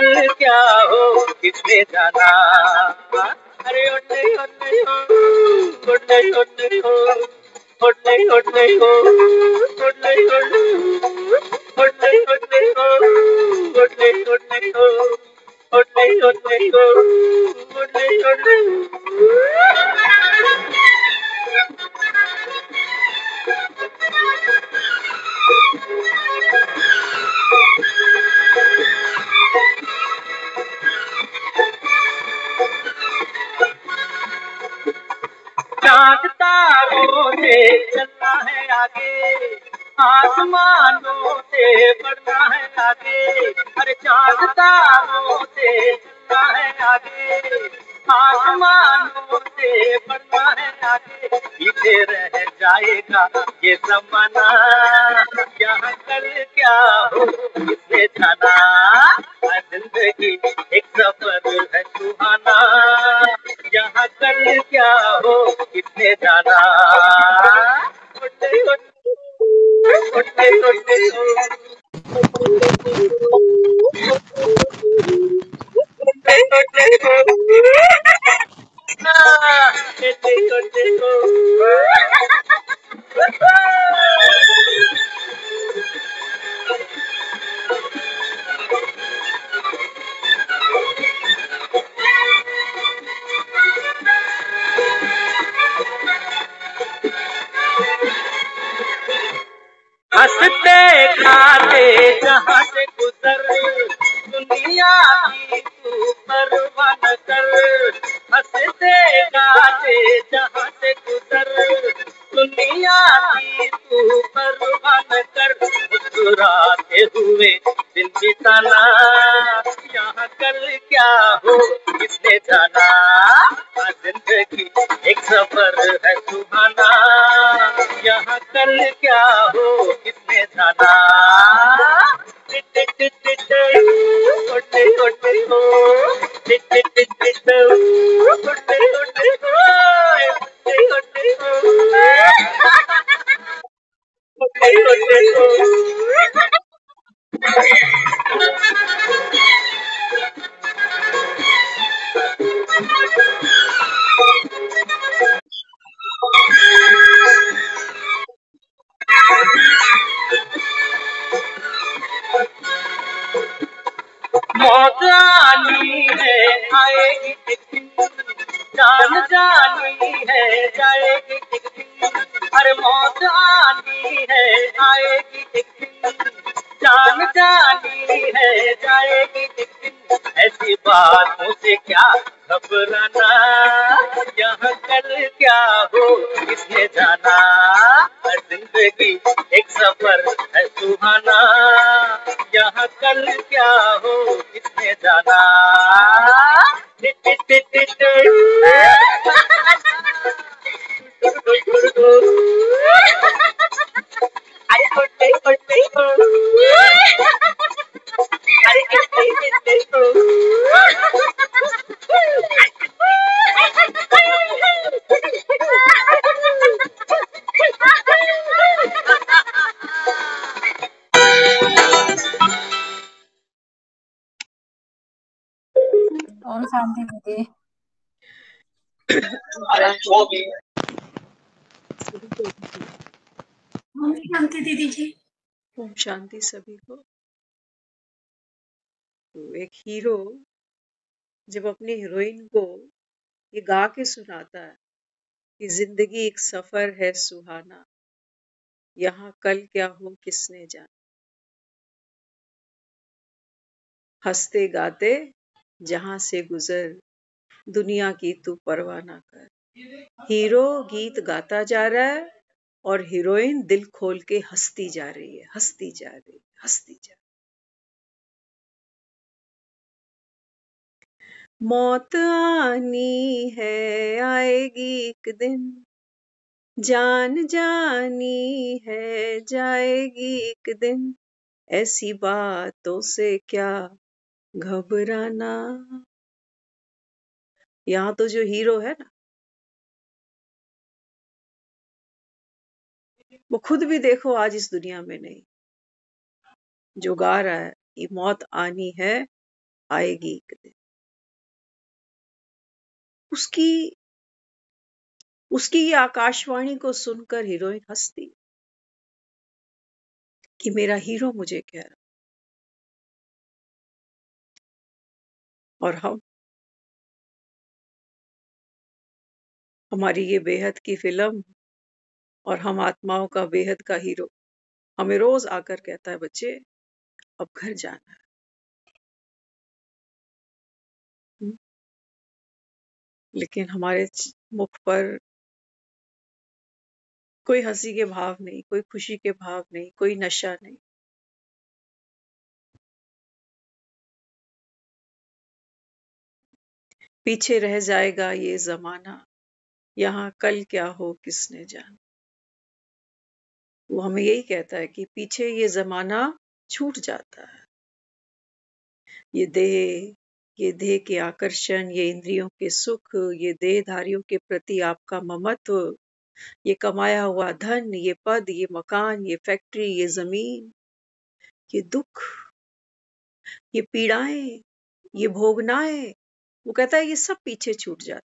कल क्या हो किसने जाना। अरे ओ नहीं हो नहीं हो, ओ नहीं हो नहीं हो, ओ नहीं हो नहीं हो, ओ नहीं हो नहीं हो, ओ नहीं हो नहीं हो, ओ नहीं हो नहीं हो, ओ नहीं हो नहीं हो, ओ नहीं हो नहीं हो। चांद तारों से चलना है आगे, आसमानों से बढ़ना है आगे। अरे चांद तारों से चलना है आगे, आसमानों से बढ़ना है आगे। पीछे रह जाएगा ये जमाना, यहाँ कल क्या हो किसने जाना। जिंदगी एक सफर है सुहाना, यहाँ कल क्या हो किसने जाना। उठे उठे उठे हंसते गाते जहाँ से गुजर, दुनिया की तू परवाह न कर। हंसते गाते जहाँ से गुजर, दुनिया की तू परवाह न कर। मुस्कुराते हुए दिन बिताना, यहाँ कल क्या हो किसने जाना। जिंदगी एक सफर है सुहाना, यहाँ कल क्या हो किसने जाना। उठे उठे हो, उठे उठे हो, उठे उठे हो, उठे उठे हो, उठे उठे हो। मौत आनी है आएगी एक दिन, जान जानी है जाएगी एक दिन। अरे मौत आनी है आएगी एक दिन, जान जानी है जाएगी एक दिन। ऐसी बातों से क्या घबराना, यहाँ कल क्या हो किसने जाना। हर जिंदगी एक सफर है सुहाना, यहाँ कल क्या हो किसने जाना। Tit tit tit tit. अरे उठे उठे हो, अरे उठे उठे हो। ओम शांति दीदी। ओम शांति दीदी जी। ओम शांति सभी को। तो एक हीरो जब अपनी हीरोइन को ये गा के सुनाता है कि जिंदगी एक सफर है सुहाना, यहाँ कल क्या हो किसने जाना। हंसते गाते जहां से गुजर, दुनिया की तू परवाह ना कर। हीरो गीत गाता जा रहा है और हीरोइन दिल खोल के हंसती जा रही है, हंसती जा रही है, हंसती जा रही है। मौत आनी है आएगी एक दिन, जान जानी है जाएगी एक दिन। ऐसी बातों से क्या घबराना। यहाँ तो जो हीरो है ना, वो खुद भी देखो आज इस दुनिया में नहीं, जो गा रहा है कि मौत आनी है आएगी एक दिन। उसकी ये आकाशवाणी को सुनकर हीरोइन हंसती कि मेरा हीरो मुझे कह रहा। और हमारी ये बेहद की फिल्म और हम आत्माओं का बेहद का हीरो हमें रोज आकर कहता है, बच्चे अब घर जाना है। लेकिन हमारे मुख पर कोई हंसी के भाव नहीं, कोई खुशी के भाव नहीं, कोई नशा नहीं। पीछे रह जाएगा ये जमाना, यहाँ कल क्या हो किसने जाना। वो हमें यही कहता है कि पीछे ये जमाना छूट जाता है। ये देह के आकर्षण, ये इंद्रियों के सुख, ये देहधारियों के प्रति आपका ममत्व, ये कमाया हुआ धन, ये पद, ये मकान, ये फैक्ट्री, ये जमीन, ये दुख, ये पीड़ाएं, ये भोगनाएं, वो कहता है ये सब पीछे छूट जाते।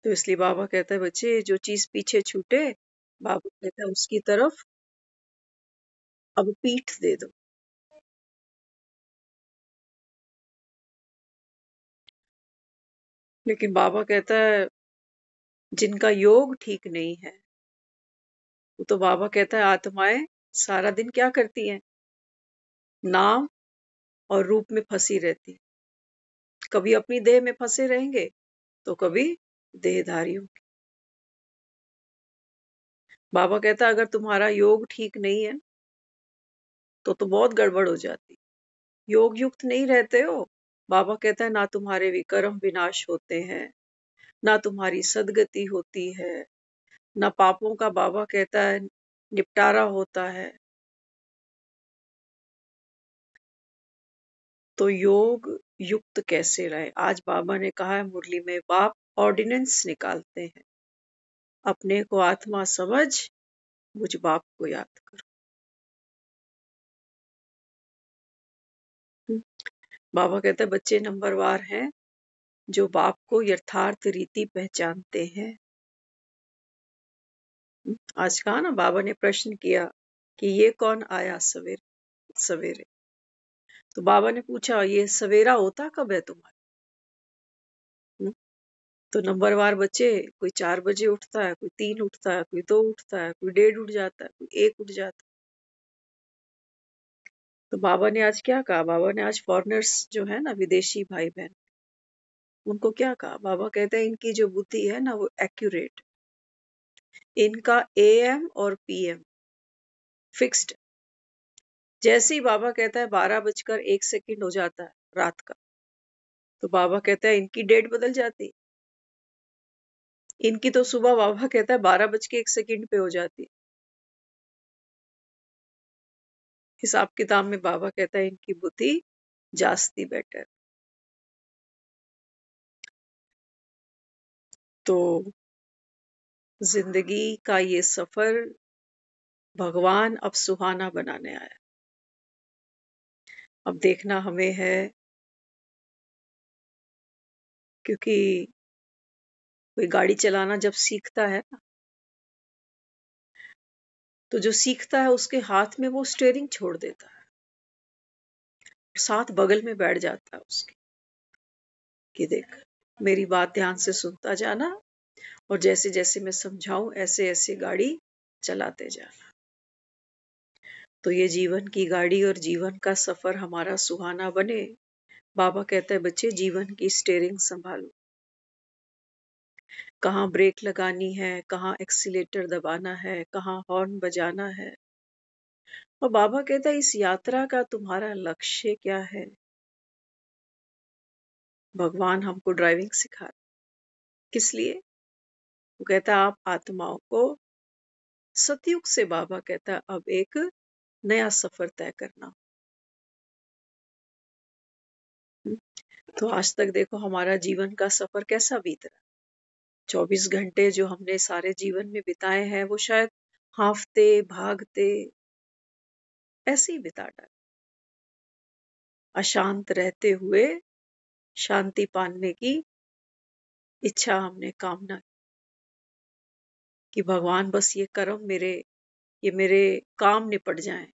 तो इसलिए बाबा कहता है, बच्चे जो चीज पीछे छूटे, बाबा कहता है उसकी तरफ अब पीठ दे दो। लेकिन बाबा कहता है जिनका योग ठीक नहीं है, वो तो बाबा कहता है आत्माएं सारा दिन क्या करती हैं, नाम और रूप में फंसी रहती। कभी अपनी देह में फंसे रहेंगे तो कभी देहधारियों की। बाबा कहता है अगर तुम्हारा योग ठीक नहीं है तो बहुत गड़बड़ हो जाती। योग युक्त नहीं रहते हो, बाबा कहता है ना तुम्हारे विकर्म विनाश होते हैं, ना तुम्हारी सदगति होती है, ना पापों का बाबा कहता है निपटारा होता है। तो योग युक्त कैसे रहे? आज बाबा ने कहा है मुरली में, बाप ऑर्डिनेंस निकालते हैं, अपने को आत्मा समझ मुझ बाप को याद करो। बाबा कहते हैं बच्चे नंबरवार हैं जो बाप को यथार्थ रीति पहचानते हैं। आज कहा ना, बाबा ने प्रश्न किया कि ये कौन आया सवेरे सवेरे। तो बाबा ने पूछा ये सवेरा होता कब है तुम्हारा? तो नंबरवार बच्चे, कोई 4 बजे उठता है, कोई 3 उठता है, कोई 2 उठता है, कोई 1:30 उठ जाता है, कोई 1 उठ जाता है। तो बाबा ने आज क्या कहा? बाबा ने आज फॉरेनर्स जो है ना, विदेशी भाई बहन, उनको क्या कहा? बाबा कहते हैं इनकी जो बुद्धि है ना वो एक्यूरेट, इनका AM और PM फिक्स्ड। जैसे ही बाबा कहता है 12:01 हो जाता है रात का, तो बाबा कहता है इनकी डेट बदल जाती। इनकी तो सुबह बाबा कहता है 12:01 पे हो जाती। हिसाब किताब में बाबा कहता है इनकी बुद्धि जास्ती बेटर। तो जिंदगी का ये सफर भगवान अब सुहाना बनाने आया। अब देखना हमें है, क्योंकि कोई गाड़ी चलाना जब सीखता है ना, तो जो सीखता है उसके हाथ में वो स्टीयरिंग छोड़ देता है, साथ बगल में बैठ जाता है उसके कि देख मेरी बात ध्यान से सुनता जाना, और जैसे जैसे मैं समझाऊं ऐसे ऐसे गाड़ी चलाते जाना। तो ये जीवन की गाड़ी और जीवन का सफर हमारा सुहाना बने। बाबा कहता है बच्चे जीवन की स्टीयरिंग संभालो, कहाँ ब्रेक लगानी है, कहाँ एक्सीलेटर दबाना है, कहाँ हॉर्न बजाना है। और बाबा कहता है इस यात्रा का तुम्हारा लक्ष्य क्या है? भगवान हमको ड्राइविंग सिखा रहा, किस लिए? वो कहता है आप आत्माओं को सतयुग से, बाबा कहता है अब एक नया सफर तय करना। तो आज तक देखो हमारा जीवन का सफर कैसा बीत रहा। 24 घंटे जो हमने सारे जीवन में बिताए हैं वो शायद हांफते भागते ऐसे ही बिता डाला। अशांत रहते हुए शांति पाने की इच्छा हमने कामना कि भगवान बस ये कर्म ये मेरे काम निपट जाएं।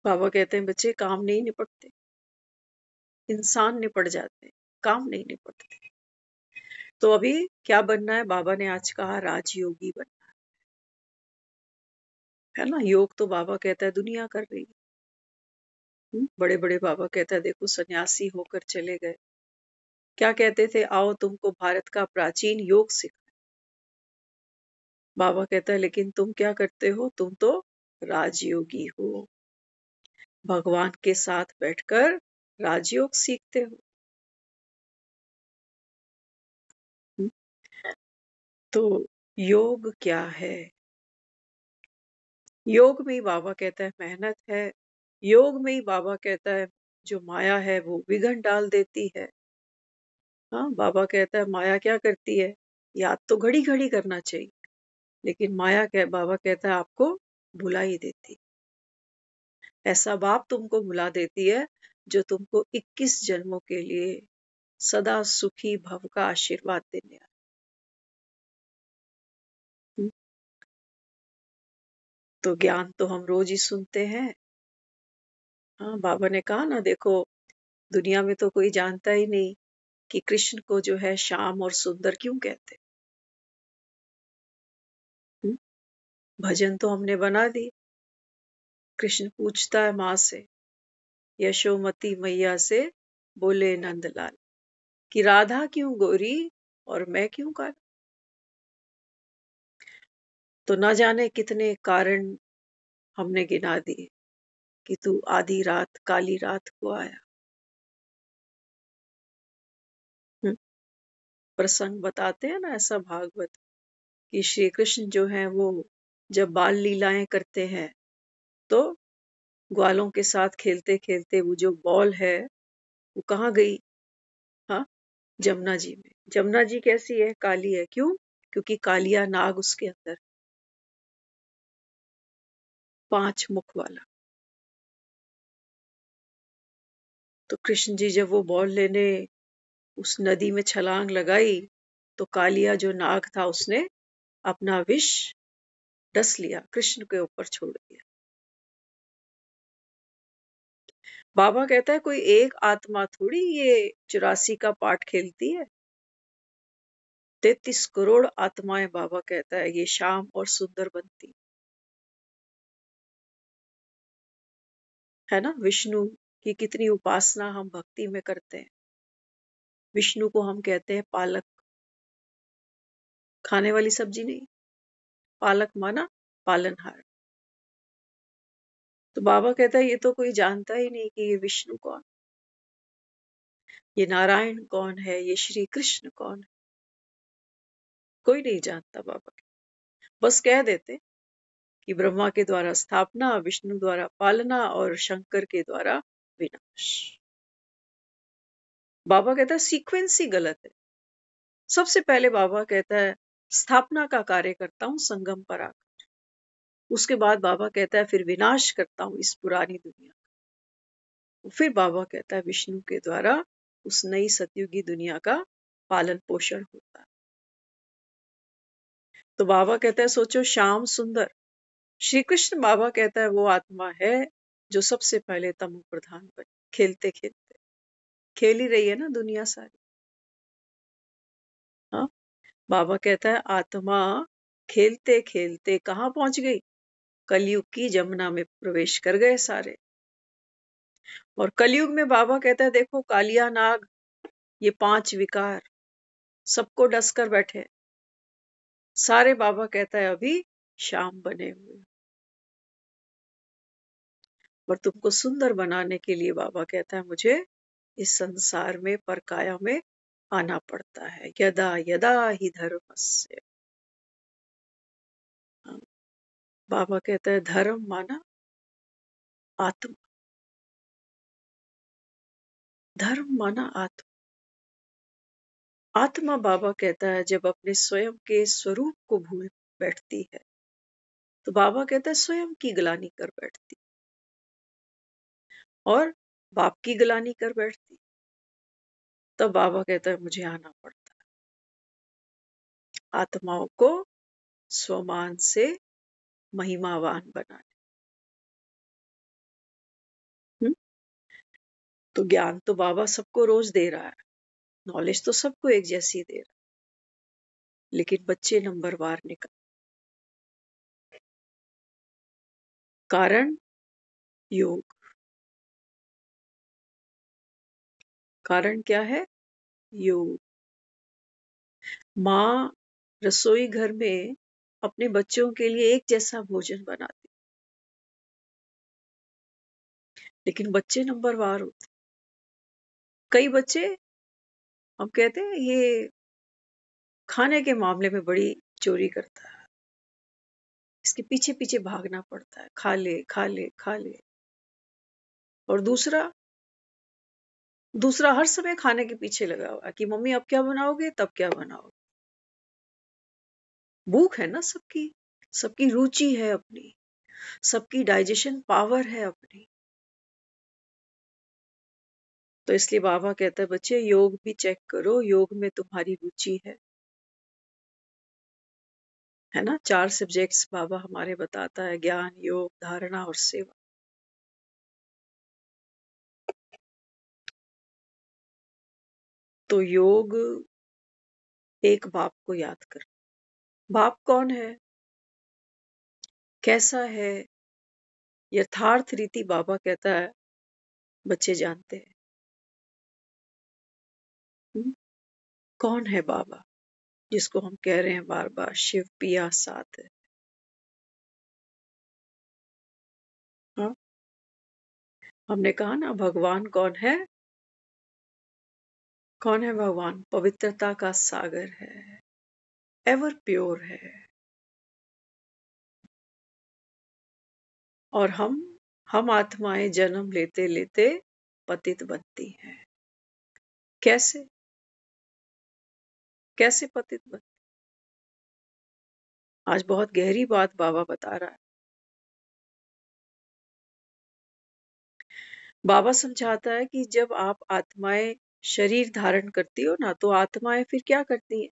बाबा कहते हैं बच्चे काम नहीं निपटते, इंसान निपट जाते, काम नहीं निपटते। तो अभी क्या बनना है? बाबा ने आज कहा राजयोगी बनना है ना। योग तो बाबा कहता है दुनिया कर रही है। बड़े बड़े बाबा कहता है देखो सन्यासी होकर चले गए, क्या कहते थे? आओ तुमको भारत का प्राचीन योग सिखाएं। बाबा कहता है लेकिन तुम क्या करते हो? तुम तो राजयोगी हो, भगवान के साथ बैठकर राजयोग सीखते हो। तो योग क्या है? योग में ही बाबा कहता है मेहनत है। योग में ही बाबा कहता है जो माया है वो विघन डाल देती है। हाँ, बाबा कहता है माया क्या करती है? याद तो घड़ी घड़ी करना चाहिए, लेकिन बाबा कहता है आपको भुला ही देती। ऐसा बाप तुमको भुला देती है जो तुमको 21 जन्मों के लिए सदा सुखी भव का आशीर्वाद देने आया। तो ज्ञान तो हम रोज ही सुनते हैं। हाँ, बाबा ने कहा ना देखो दुनिया में तो कोई जानता ही नहीं कि कृष्ण को जो है श्याम और सुंदर क्यों कहते। भजन तो हमने बना दी। कृष्ण पूछता है माँ से, यशोमती मैया से, बोले नंदलाल कि राधा क्यों गोरी और मैं क्यों काला। तो न जाने कितने कारण हमने गिना दिए कि तू आधी रात काली रात को आया। प्रसंग बताते हैं ना ऐसा भागवत कि श्री कृष्ण जो है वो जब बाल लीलाएं करते हैं तो ग्वालों के साथ खेलते खेलते वो जो बॉल है वो कहाँ गई? हाँ, जमुना जी में। जमुना जी कैसी है? काली है। क्यों? क्योंकि कालिया नाग उसके अंदर, 5 मुख वाला। तो कृष्ण जी जब वो बॉल लेने उस नदी में छलांग लगाई तो कालिया जो नाग था उसने अपना विष डस लिया, कृष्ण के ऊपर छोड़ दिया। बाबा कहता है कोई एक आत्मा थोड़ी ये 84 का पाठ खेलती है। 33 करोड़ आत्माएं बाबा कहता है ये श्याम और सुंदर बनती है ना। विष्णु की कितनी उपासना हम भक्ति में करते हैं। विष्णु को हम कहते हैं पालक, खाने वाली सब्जी नहीं, पालक माना पालनहार। तो बाबा कहता है ये तो कोई जानता ही नहीं कि ये विष्णु कौन, ये नारायण कौन है, ये श्री कृष्ण कौन है। कोई नहीं जानता। बाबा बस कह देते कि ब्रह्मा के द्वारा स्थापना, विष्णु द्वारा पालना और शंकर के द्वारा विनाश। बाबा कहता है सीक्वेंस ही गलत है। सबसे पहले बाबा कहता है स्थापना का कार्य करता हूं संगम पर आकर, उसके बाद बाबा कहता है फिर विनाश करता हूं इस पुरानी दुनिया का। फिर बाबा कहता है विष्णु के द्वारा उस नई सतयुगी दुनिया का पालन पोषण होता है। तो बाबा कहता है सोचो श्याम सुंदर, श्री कृष्ण बाबा कहता है वो आत्मा है जो सबसे पहले तमो प्रधान बनी, खेलते खेलते खेल ही रही है ना दुनिया सारी। हाँ, बाबा कहता है आत्मा खेलते खेलते कहाँ पहुंच गई? कलयुग की जमुना में प्रवेश कर गए सारे। और कलयुग में बाबा कहता है देखो कालिया नाग, ये 5 विकार सबको डस कर बैठे सारे। बाबा कहता है अभी शाम बने हुए और तुमको सुंदर बनाने के लिए बाबा कहता है मुझे इस संसार में परकाया में आना पड़ता है। यदा यदा ही धर्मस्य। बाबा कहता है धर्म माना आत्मा, धर्म माना आत्मा। आत्मा बाबा कहता है जब अपने स्वयं के स्वरूप को भूल बैठती है तो बाबा कहता है स्वयं की ग्लानि कर बैठती और बाप की ग्लानि कर बैठती। तब बाबा कहता है मुझे आना पड़ता है आत्माओं को स्वमान से महिमावान बनाने। तो ज्ञान तो बाबा सबको रोज दे रहा है, नॉलेज तो सबको एक जैसी दे रहा है, लेकिन बच्चे नंबरवार निकल। कारण योग। कारण क्या है? योग। माँ रसोई घर में अपने बच्चों के लिए एक जैसा भोजन बनाती, लेकिन बच्चे नंबरवार होते। कई बच्चे, हम कहते हैं ये खाने के मामले में बड़ी चोरी करता है, इसके पीछे पीछे भागना पड़ता है, खा ले खा ले खा ले। और दूसरा हर समय खाने के पीछे लगा हुआ कि मम्मी अब क्या बनाओगे, तब क्या बनाओगे। भूख है ना सबकी, सबकी रुचि है अपनी, सबकी डाइजेशन पावर है अपनी। तो इसलिए बाबा कहता है बच्चे योग भी चेक करो, योग में तुम्हारी रुचि है ना। 4 सब्जेक्ट्स बाबा हमारे बताता है, ज्ञान, योग, धारणा और सेवा। तो योग एक बाप को याद कर। बाप कौन है, कैसा है, यथार्थ रीति बाबा कहता है बच्चे जानते हैं। कौन है बाबा, जिसको हम कह रहे हैं बार बार शिव पिया साथ है। हाँ? हमने कहा ना भगवान कौन है, कौन है भगवान? पवित्रता का सागर है, एवर प्योर है। और हम आत्माएं जन्म लेते लेते पतित बनती हैं। कैसे कैसे पतित बनती? आज बहुत गहरी बात बाबा बता रहा है। बाबा समझाता है कि जब आप आत्माएं शरीर धारण करती हो ना, तो आत्माएं फिर क्या करती हैं?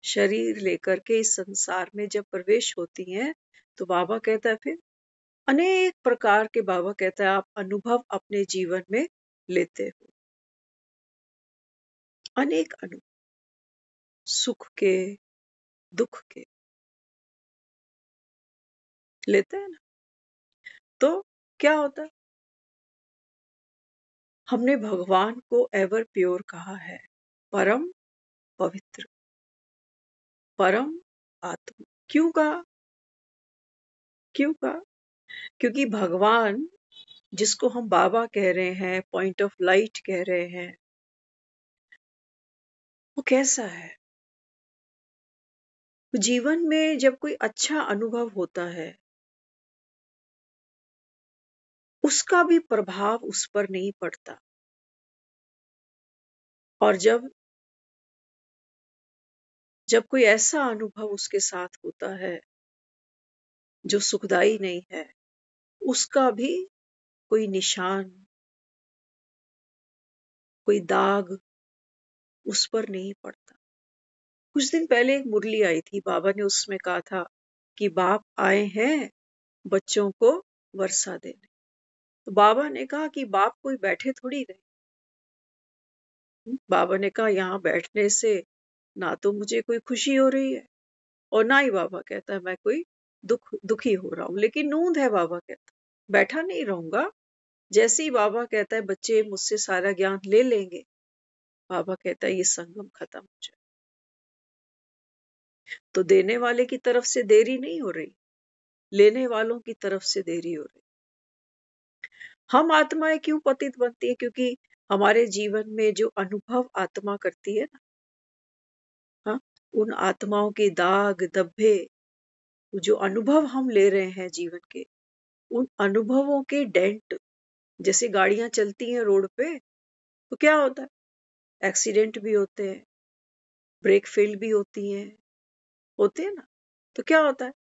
शरीर लेकर के इस संसार में जब प्रवेश होती हैं, तो बाबा कहता है फिर अनेक प्रकार के, बाबा कहता है आप अनुभव अपने जीवन में लेते हो। अनेक अनुभव, सुख के, दुख के लेते हैं ना। तो क्या होता है? हमने भगवान को एवर प्योर कहा है, परम पवित्र, परम आत्मा। क्यों कहा? क्योंकि भगवान जिसको हम बाबा कह रहे हैं, पॉइंट ऑफ लाइट कह रहे हैं, वो कैसा है? जीवन में जब कोई अच्छा अनुभव होता है, उसका भी प्रभाव उस पर नहीं पड़ता। और जब कोई ऐसा अनुभव उसके साथ होता है जो सुखदाई नहीं है, उसका भी कोई निशान, कोई दाग उस पर नहीं पड़ता। कुछ दिन पहले एक मुरली आई थी, बाबा ने उसमें कहा था कि बाप आए हैं बच्चों को वर्षा देने। तो बाबा ने कहा कि बाप कोई बैठे थोड़ी गए। बाबा ने कहा यहाँ बैठने से ना तो मुझे कोई खुशी हो रही है, और ना ही बाबा कहता है मैं कोई दुखी हो रहा हूँ, लेकिन नूंद है। बाबा कहता बैठा नहीं रहूंगा। जैसे ही बाबा कहता है बच्चे मुझसे सारा ज्ञान ले लेंगे, बाबा कहता है ये संगम खत्म हो जाए। तो देने वाले की तरफ से देरी नहीं हो रही, लेने वालों की तरफ से देरी हो रही। हम आत्माएं क्यों पतित बनती है? क्योंकि हमारे जीवन में जो अनुभव आत्मा करती है ना, हाँ, उन आत्माओं के दाग धब्बे, जो अनुभव हम ले रहे हैं जीवन के, उन अनुभवों के डेंट, जैसे गाड़ियां चलती हैं रोड पे, तो क्या होता है? एक्सीडेंट भी होते हैं, ब्रेक फेल भी होती हैं, होते हैं ना। तो क्या होता है?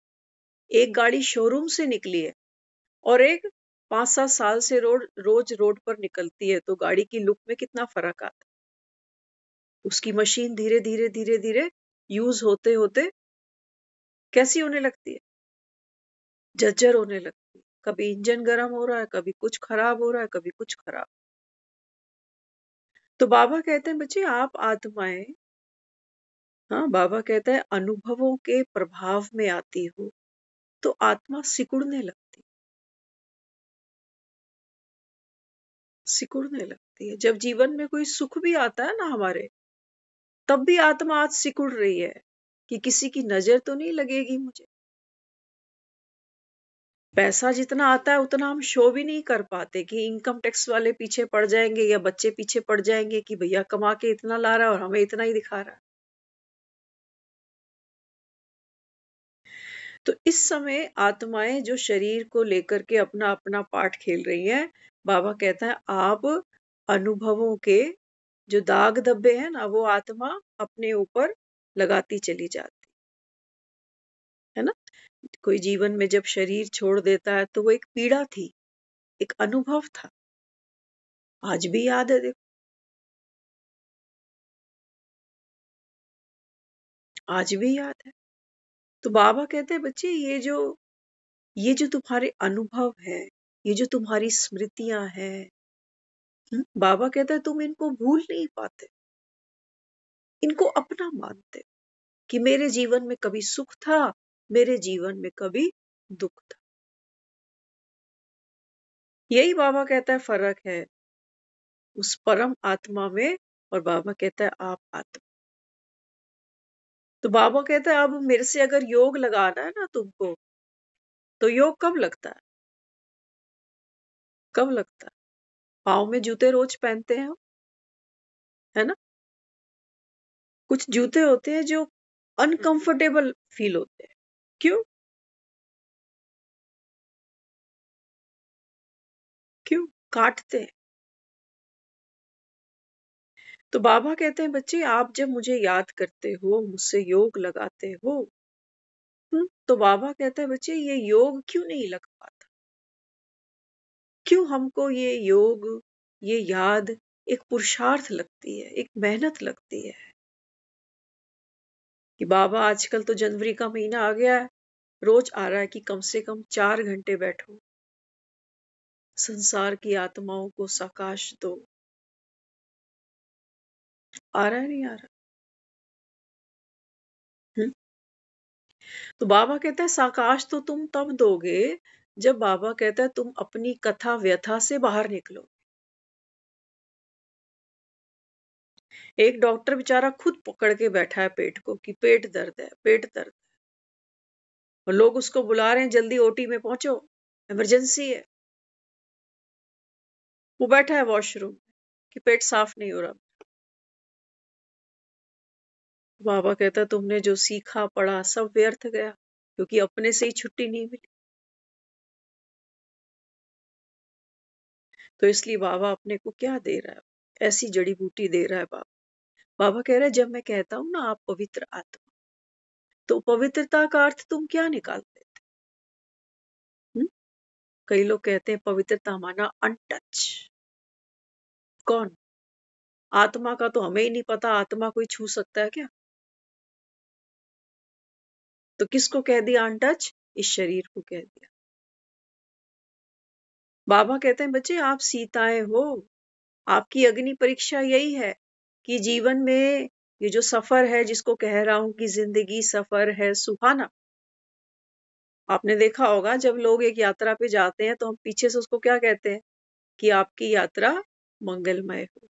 एक गाड़ी शोरूम से निकली है और एक 5-7 साल से रोज रोड पर निकलती है, तो गाड़ी की लुक में कितना फर्क आता है। उसकी मशीन धीरे धीरे धीरे धीरे यूज होते होते कैसी होने लगती है, जर्जर होने लगती है। कभी इंजन गर्म हो रहा है, कभी कुछ खराब हो रहा है, कभी कुछ खराब। तो बाबा कहते हैं बच्चे आप आत्माएं, हाँ बाबा कहता है अनुभवों के प्रभाव में आती हो तो आत्मा सिकुड़ने लगती, सिकुड़ने लगती है। जब जीवन में कोई सुख भी आता है ना हमारे, तब भी आत्मा आज सिकुड़ रही है कि किसी की नजर तो नहीं लगेगी मुझे। पैसा जितना आता है उतना हम शो भी नहीं कर पाते कि इनकम टैक्स वाले पीछे पड़ जाएंगे या बच्चे पीछे पड़ जाएंगे कि भैया कमा के इतना ला रहा है और हमें इतना ही दिखा रहा है। तो इस समय आत्माएं जो शरीर को लेकर के अपना अपना पाठ खेल रही हैं, बाबा कहता है आप अनुभवों के जो दाग धब्बे हैं ना, वो आत्मा अपने ऊपर लगाती चली जाती है ना। कोई जीवन में जब शरीर छोड़ देता है तो वो एक पीड़ा थी, एक अनुभव था, आज भी याद है। देखो आज भी याद है। तो बाबा कहते हैं बच्चे ये जो तुम्हारे अनुभव है, ये जो तुम्हारी स्मृतियां हैं, बाबा कहता है तुम इनको भूल नहीं पाते, इनको अपना मानते कि मेरे जीवन में कभी सुख था, मेरे जीवन में कभी दुख था। यही बाबा कहता है फर्क है उस परम आत्मा में और बाबा कहता है आप आत्मा। तो बाबा कहता है अब मेरे से अगर योग लगाना है ना तुमको, तो योग कब लगता है, कब लगता है? पाँव में जूते रोज पहनते हैं हम, है ना। कुछ जूते होते हैं जो अनकंफर्टेबल फील होते हैं, क्यों क्यों काटते हैं। तो बाबा कहते हैं बच्चे आप जब मुझे याद करते हो, मुझसे योग लगाते हो, तो बाबा कहते हैं बच्चे ये योग क्यों नहीं लग पाता, क्यों हमको ये योग, ये याद एक पुरुषार्थ लगती है, एक मेहनत लगती है कि बाबा आजकल तो जनवरी का महीना आ गया है, रोज आ रहा है कि कम से कम 4 घंटे बैठो, संसार की आत्माओं को साकाश दो। आ रहा है नहीं आ रहा? हम्म? तो बाबा कहता है साकाश तो तुम तब दोगे जब बाबा कहता है तुम अपनी कथा व्यथा से बाहर निकलो। एक डॉक्टर बेचारा खुद पकड़ के बैठा है पेट को कि पेट दर्द है, पेट दर्द है, और लोग उसको बुला रहे हैं जल्दी ओटी में पहुंचो, इमरजेंसी है। वो बैठा है वॉशरूम कि पेट साफ नहीं हो रहा। बाबा कहता है तुमने जो सीखा पढ़ा सब व्यर्थ गया, क्योंकि अपने से ही छुट्टी नहीं मिली। तो इसलिए बाबा अपने को क्या दे रहा है, ऐसी जड़ी बूटी दे रहा है बाबा। बाबा कह रहा है जब मैं कहता हूं ना आप पवित्र आत्मा, तो पवित्रता का अर्थ तुम क्या निकालते थे? कई लोग कहते हैं पवित्रता माना अनटच। कौन? आत्मा का तो हमें ही नहीं पता, आत्मा कोई छू सकता है क्या? तो किसको कह दिया अनटच? इस शरीर को कह दिया। बाबा कहते हैं बच्चे आप सीताएं हो, आपकी अग्नि परीक्षा यही है कि जीवन में ये जो सफर है, जिसको कह रहा हूं कि जिंदगी सफर है सुहाना। आपने देखा होगा जब लोग एक यात्रा पे जाते हैं तो हम पीछे से उसको क्या कहते हैं कि आपकी यात्रा मंगलमय हो,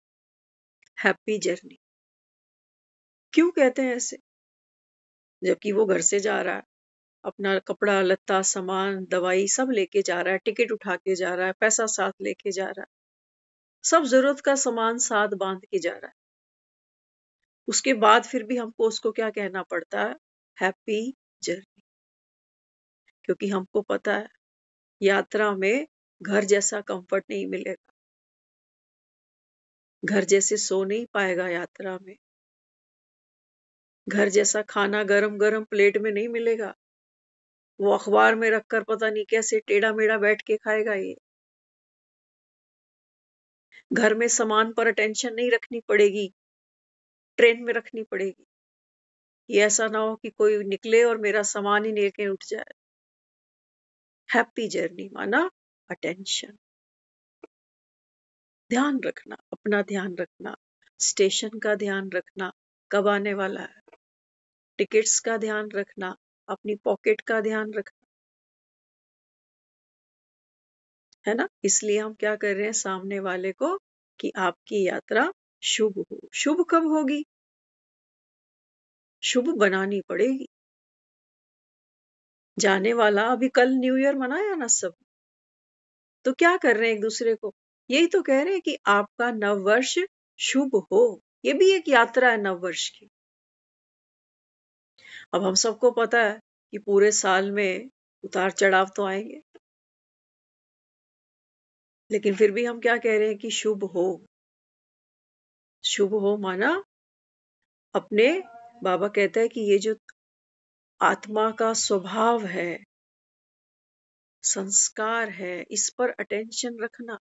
हैप्पी जर्नी। क्यों कहते हैं ऐसे? जबकि वो घर से जा रहा है, अपना कपड़ा लत्ता सामान दवाई सब लेके जा रहा है, टिकट उठा के जा रहा है, पैसा साथ लेके जा रहा है, सब जरूरत का सामान साथ बांध के जा रहा है। उसके बाद फिर भी हमको उसको क्या कहना पड़ता है? Happy journey. क्योंकि हमको पता है यात्रा में घर जैसा कंफर्ट नहीं मिलेगा, घर जैसे सो नहीं पाएगा यात्रा में, घर जैसा खाना गरम गरम प्लेट में नहीं मिलेगा। वो अखबार में रखकर पता नहीं कैसे टेढ़ा मेढ़ा बैठ के खाएगा ये। घर में सामान पर अटेंशन नहीं रखनी पड़ेगी, ट्रेन में रखनी पड़ेगी। ये ऐसा ना हो कि कोई निकले और मेरा सामान ही लेके उठ जाए। हैप्पी जर्नी माना अटेंशन, ध्यान रखना, अपना ध्यान रखना, स्टेशन का ध्यान रखना, कब आने वाला है, टिकट्स का ध्यान रखना, अपनी पॉकेट का ध्यान रखना, है ना। इसलिए हम क्या कर रहे हैं सामने वाले को कि आपकी यात्रा शुभ हो। शुभ कब होगी? शुभ बनानी पड़ेगी। जाने वाला अभी कल न्यू ईयर मनाया ना सब, तो क्या कर रहे हैं एक दूसरे को? यही तो कह रहे हैं कि आपका नव वर्ष शुभ हो। ये भी एक यात्रा है नव वर्ष की। अब हम सबको पता है कि पूरे साल में उतार चढ़ाव तो आएंगे, लेकिन फिर भी हम क्या कह रहे हैं कि शुभ हो। शुभ हो माना अपने, बाबा कहता है कि ये जो आत्मा का स्वभाव है, संस्कार है, इस पर अटेंशन रखना।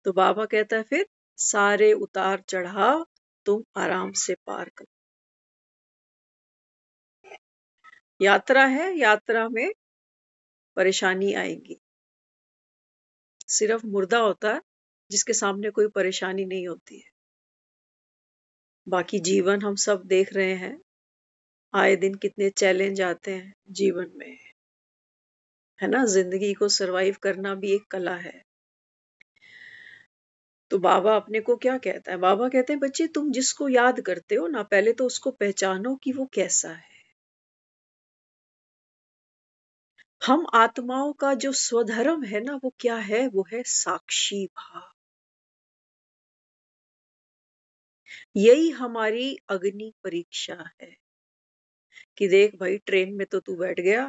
तो बाबा कहता है फिर सारे उतार चढ़ाव तुम आराम से पार करो। यात्रा है, यात्रा में परेशानी आएगी। सिर्फ मुर्दा होता है जिसके सामने कोई परेशानी नहीं होती है। बाकी जीवन हम सब देख रहे हैं, आए दिन कितने चैलेंज आते हैं जीवन में, है ना। जिंदगी को सरवाइव करना भी एक कला है। तो बाबा अपने को क्या कहता है? बाबा कहते हैं बच्चे तुम जिसको याद करते हो ना, पहले तो उसको पहचानो कि वो कैसा है। हम आत्माओं का जो स्वधर्म है ना, वो क्या है? वो है साक्षी भाव। यही हमारी अग्नि परीक्षा है कि देख भाई ट्रेन में तो तू बैठ गया,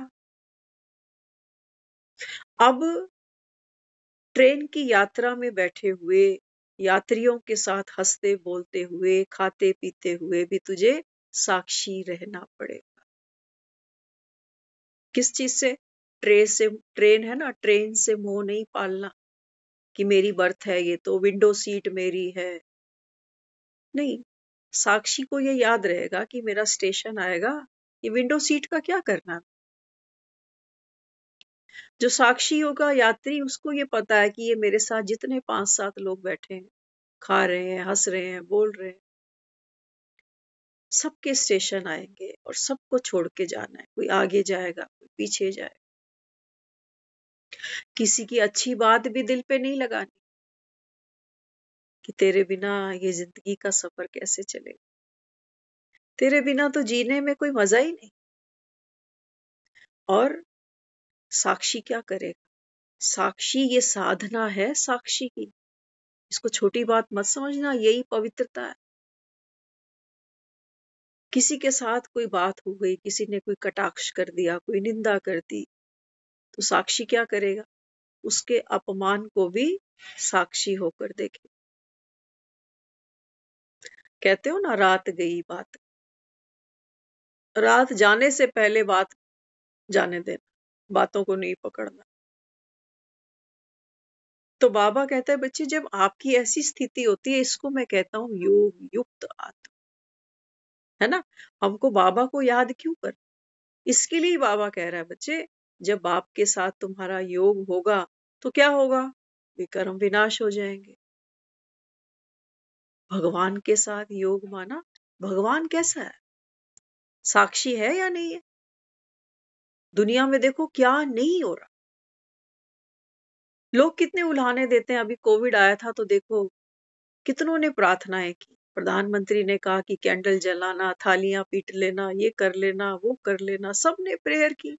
अब ट्रेन की यात्रा में बैठे हुए यात्रियों के साथ हंसते बोलते हुए, खाते पीते हुए भी तुझे साक्षी रहना पड़ेगा। किस चीज से? ट्रेन है ना, ट्रेन से मोह नहीं पालना कि मेरी बर्थ है, ये तो विंडो सीट मेरी है। नहीं, साक्षी को ये याद रहेगा कि मेरा स्टेशन आएगा, ये विंडो सीट का क्या करना। जो साक्षी होगा यात्री, उसको ये पता है कि ये मेरे साथ जितने 5-7 लोग बैठे हैं, खा रहे हैं, हंस रहे हैं, बोल रहे हैं, सबके स्टेशन आएंगे और सबको छोड़ के जाना है। कोई आगे जाएगा, कोई पीछे जाएगा। किसी की अच्छी बात भी दिल पे नहीं लगानी कि तेरे बिना ये जिंदगी का सफर कैसे चलेगा, तेरे बिना तो जीने में कोई मजा ही नहीं। और साक्षी क्या करेगा? साक्षी ये साधना है साक्षी की, इसको छोटी बात मत समझना, यही पवित्रता है। किसी के साथ कोई बात हो गई, किसी ने कोई कटाक्ष कर दिया, कोई निंदा कर दी, तो साक्षी क्या करेगा? उसके अपमान को भी साक्षी होकर देखे। कहते हो ना रात गई बात, रात जाने से पहले बात जाने देना, बातों को नहीं पकड़ना। तो बाबा कहता है बच्चे जब आपकी ऐसी स्थिति होती है, इसको मैं कहता हूं योग युक्त आत्मा, है ना। हमको बाबा को याद क्यों कर? इसके लिए बाबा कह रहा है बच्चे, जब बाप के साथ तुम्हारा योग होगा तो क्या होगा? विकर्म विनाश हो जाएंगे। भगवान के साथ योग माना, भगवान कैसा है? साक्षी है या नहीं है? दुनिया में देखो क्या नहीं हो रहा। लोग कितने उल्हाने देते हैं। अभी कोविड आया था तो देखो कितनों ने प्रार्थनाएं की। प्रधानमंत्री ने कहा कि कैंडल जलाना, थालियां पीट लेना, ये कर लेना, वो कर लेना, सबने प्रेयर की।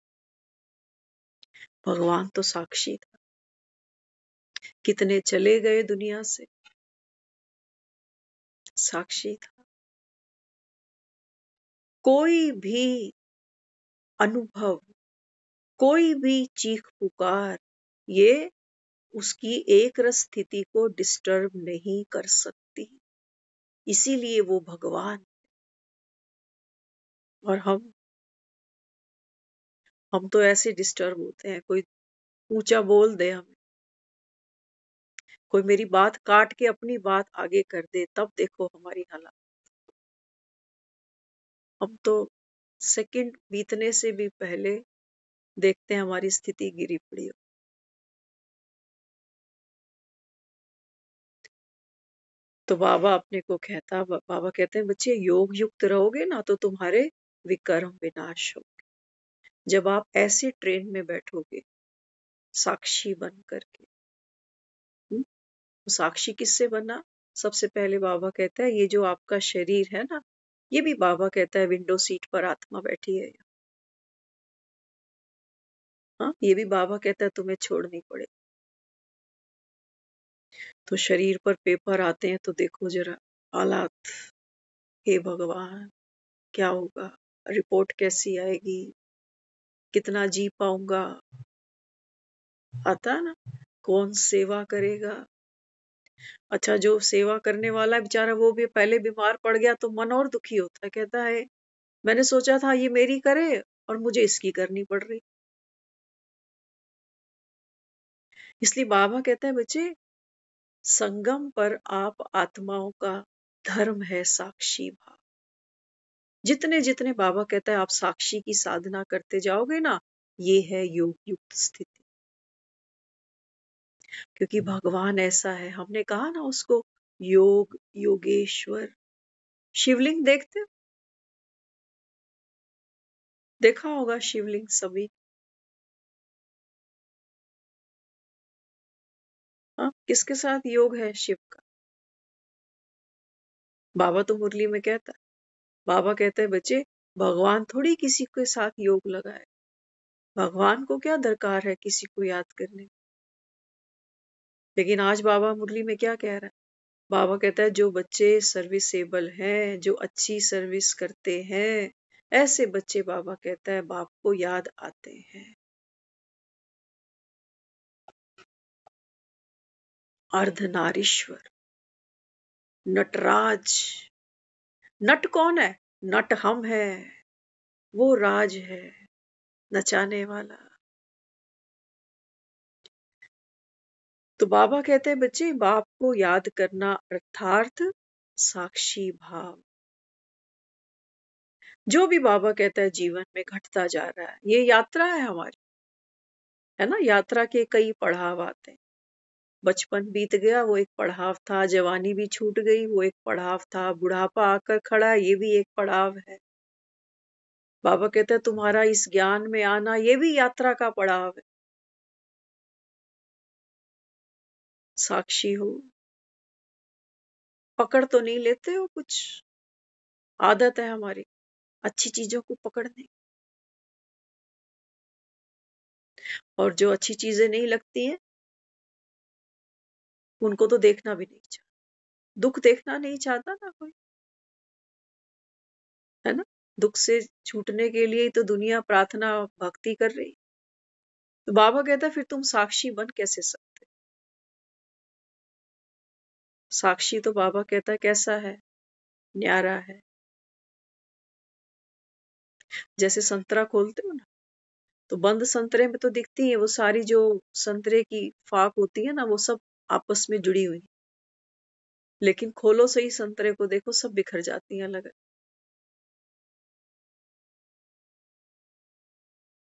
भगवान तो साक्षी था। कितने चले गए दुनिया से, साक्षी था। कोई भी अनुभव, कोई भी चीख पुकार, ये उसकी एक रस स्थिति को डिस्टर्ब नहीं कर सकती। इसीलिए वो भगवान। और हम हम तो ऐसे डिस्टर्ब होते हैं, कोई ऊंचा बोल दे हमें, कोई मेरी बात काट के अपनी बात आगे कर दे, तब देखो हमारी हालत। हम तो सेकंड बीतने से भी पहले देखते हैं हमारी स्थिति गिरी पड़ी हो। तो बाबा अपने को कहता, बाबा कहते हैं बच्चे योग युक्त रहोगे ना तो तुम्हारे विकर्म विनाश होंगे। जब आप ऐसे ट्रेन में बैठोगे साक्षी बन करके, साक्षी किससे बना? सबसे पहले बाबा कहता है ये जो आपका शरीर है ना, ये भी बाबा कहता है विंडो सीट पर आत्मा बैठी है। हाँ, ये भी बाबा कहता है तुम्हें छोड़नी पड़े। तो शरीर पर पेपर आते हैं तो देखो जरा हालात, हे भगवान क्या होगा, रिपोर्ट कैसी आएगी, कितना जी पाऊंगा, आता ना, कौन सेवा करेगा। अच्छा, जो सेवा करने वाला है बेचारा वो भी पहले बीमार पड़ गया तो मन और दुखी होता है, कहता है मैंने सोचा था ये मेरी करे और मुझे इसकी करनी पड़ रही। इसलिए बाबा कहते हैं बच्चे संगम पर आप आत्माओं का धर्म है साक्षी भाव। जितने जितने बाबा कहता है आप साक्षी की साधना करते जाओगे ना, ये है योग युक्त स्थिति। क्योंकि भगवान ऐसा है, हमने कहा ना उसको योग योगेश्वर। शिवलिंग देखते हो? देखा होगा शिवलिंग सभी। हाँ, किसके साथ योग है शिव का? बाबा तो मुरली में कहता है, बाबा कहते हैं बच्चे भगवान थोड़ी किसी के साथ योग लगाए, भगवान को क्या दरकार है किसी को याद करने। लेकिन आज बाबा मुरली में क्या कह रहा है? बाबा कहता है जो बच्चे सर्विसेबल हैं, जो अच्छी सर्विस करते हैं, ऐसे बच्चे बाबा कहता है बाप को याद आते हैं। अर्धनारीश्वर, नटराज। नट कौन है? नट हम है, वो राज है नचाने वाला। तो बाबा कहते हैं बच्चे बाप को याद करना अर्थात साक्षी भाव। जो भी बाबा कहता है जीवन में घटता जा रहा है, ये यात्रा है हमारी, है ना। यात्रा के कई पड़ाव आते हैं। बचपन बीत गया वो एक पड़ाव था, जवानी भी छूट गई वो एक पड़ाव था, बुढ़ापा आकर खड़ा ये भी एक पड़ाव है। बाबा कहते हैं तुम्हारा इस ज्ञान में आना ये भी यात्रा का पड़ाव है। साक्षी हो, पकड़ तो नहीं लेते हो कुछ, आदत है हमारी अच्छी चीजों को पकड़ने, और जो अच्छी चीजें नहीं लगती हैं उनको तो देखना भी नहीं चाहता। दुख देखना नहीं चाहता ना कोई, है ना। दुख से छूटने के लिए ही तो दुनिया प्रार्थना भक्ति कर रही। तो बाबा कहता है फिर तुम साक्षी बन कैसे सकते? साक्षी तो बाबा कहता है कैसा है? न्यारा है। जैसे संतरा खोलते हो ना, तो बंद संतरे में तो दिखती है वो सारी जो संतरे की फाक होती है ना, वो सब आपस में जुड़ी हुई, लेकिन खोलो सही संतरे को देखो सब बिखर जाती हैं अलग।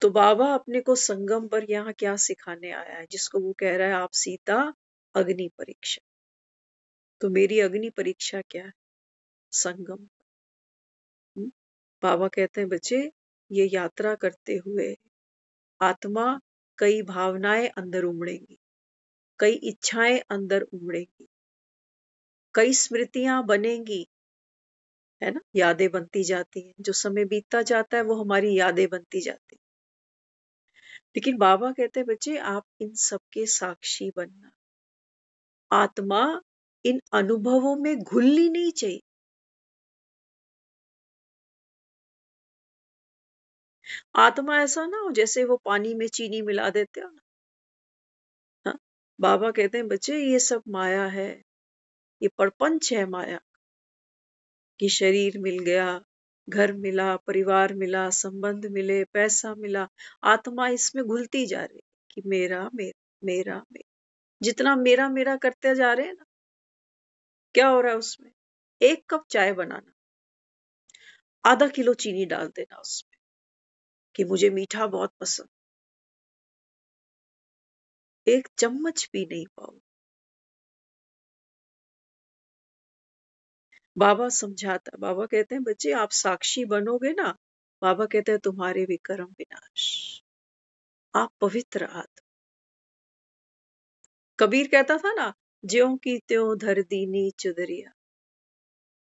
तो बाबा अपने को संगम पर यहाँ क्या सिखाने आया है, जिसको वो कह रहा है आप सीता अग्नि परीक्षा। तो मेरी अग्नि परीक्षा क्या है? संगम। बाबा कहते हैं बच्चे ये यात्रा करते हुए आत्मा कई भावनाएं अंदर उमड़ेंगी, कई इच्छाएं अंदर उमड़ेंगी, कई स्मृतियां बनेंगी, है ना। यादें बनती जाती हैं, जो समय बीतता जाता है वो हमारी यादें बनती जाती। लेकिन बाबा कहते हैं बच्चे आप इन सबके साक्षी बनना। आत्मा इन अनुभवों में घुलनी नहीं चाहिए। आत्मा ऐसा ना हो जैसे वो पानी में चीनी मिला देते हो ना। हाँ? बाबा कहते हैं बच्चे ये सब माया है, ये प्रपंच है माया। कि शरीर मिल गया, घर मिला, परिवार मिला, संबंध मिले, पैसा मिला, आत्मा इसमें घुलती जा रही है कि मेरा मेरा मेरा मेरा। जितना मेरा मेरा करते जा रहे हैं ना, क्या हो रहा है उसमें? 1 कप चाय बनाना, आधा किलो चीनी डाल देना उसमें कि मुझे मीठा बहुत पसंद, 1 चम्मच भी नहीं पाओ। बाबा समझाता, बाबा कहते हैं बच्चे आप साक्षी बनोगे ना, बाबा कहते हैं तुम्हारे भी कर्म विनाश, आप पवित्र आत्मा। कबीर कहता था ना, ज्यों की त्यों धर दीनी चुदरिया।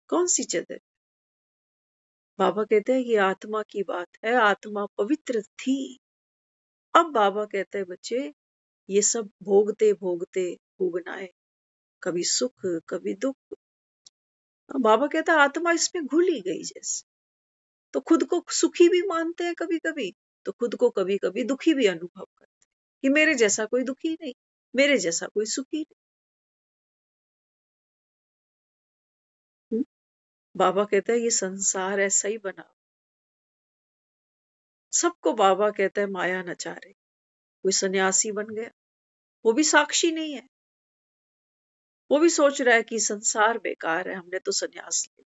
कौन सी चदर? बाबा कहते हैं ये आत्मा की बात है, आत्मा पवित्र थी। अब बाबा कहते हैं बच्चे ये सब भोगते भोगते भोगना है, कभी सुख कभी दुख। बाबा कहता है आत्मा इसमें घुल ही गई जैसे, तो खुद को सुखी भी मानते हैं कभी कभी, तो खुद को कभी कभी दुखी भी अनुभव करते हैं कि मेरे जैसा कोई दुखी नहीं, मेरे जैसा कोई सुखी नहीं। बाबा कहता है ये संसार ऐसा ही बना, सबको बाबा कहता है माया नचा रही। कोई सन्यासी बन गया, वो भी साक्षी नहीं है, वो भी सोच रहा है कि संसार बेकार है, हमने तो सन्यास लिया।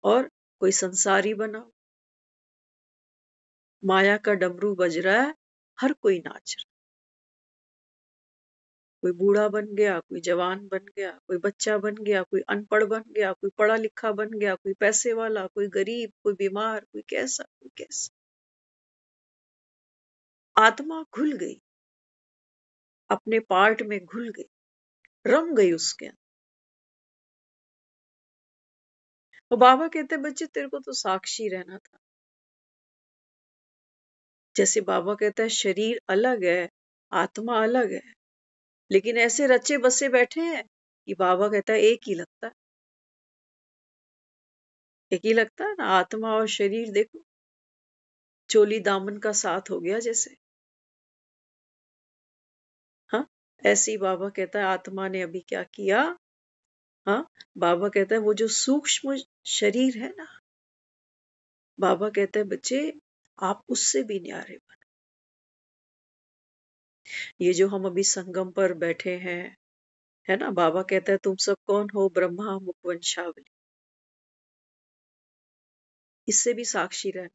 और कोई संसारी बना, माया का डमरू बज रहा है, हर कोई नाच रहा। कोई बूढ़ा बन गया, कोई जवान बन गया, कोई बच्चा बन गया, कोई अनपढ़ बन गया, कोई पढ़ा लिखा बन गया, कोई पैसे वाला, कोई गरीब, कोई बीमार, कोई कैसा कोई कैसा। आत्मा घुल गई, अपने पार्ट में घुल गई, रम गई उसके अंदर। और बाबा कहते बच्चे तेरे को तो साक्षी रहना था। जैसे बाबा कहता है शरीर अलग है, आत्मा अलग है, लेकिन ऐसे रचे बसे बैठे हैं कि बाबा कहता है एक ही लगता है, एक ही लगता है ना। आत्मा और शरीर देखो, चोली दामन का साथ हो गया जैसे। हाँ, ऐसे ही बाबा कहता है आत्मा ने अभी क्या किया। हाँ, बाबा कहता है वो जो सूक्ष्म शरीर है ना, बाबा कहता है बच्चे आप उससे भी न्यारे बनो। ये जो हम अभी संगम पर बैठे हैं, है ना, बाबा कहता है तुम सब कौन हो? ब्रह्मा मुखवंशावली। इससे भी साक्षी रहना।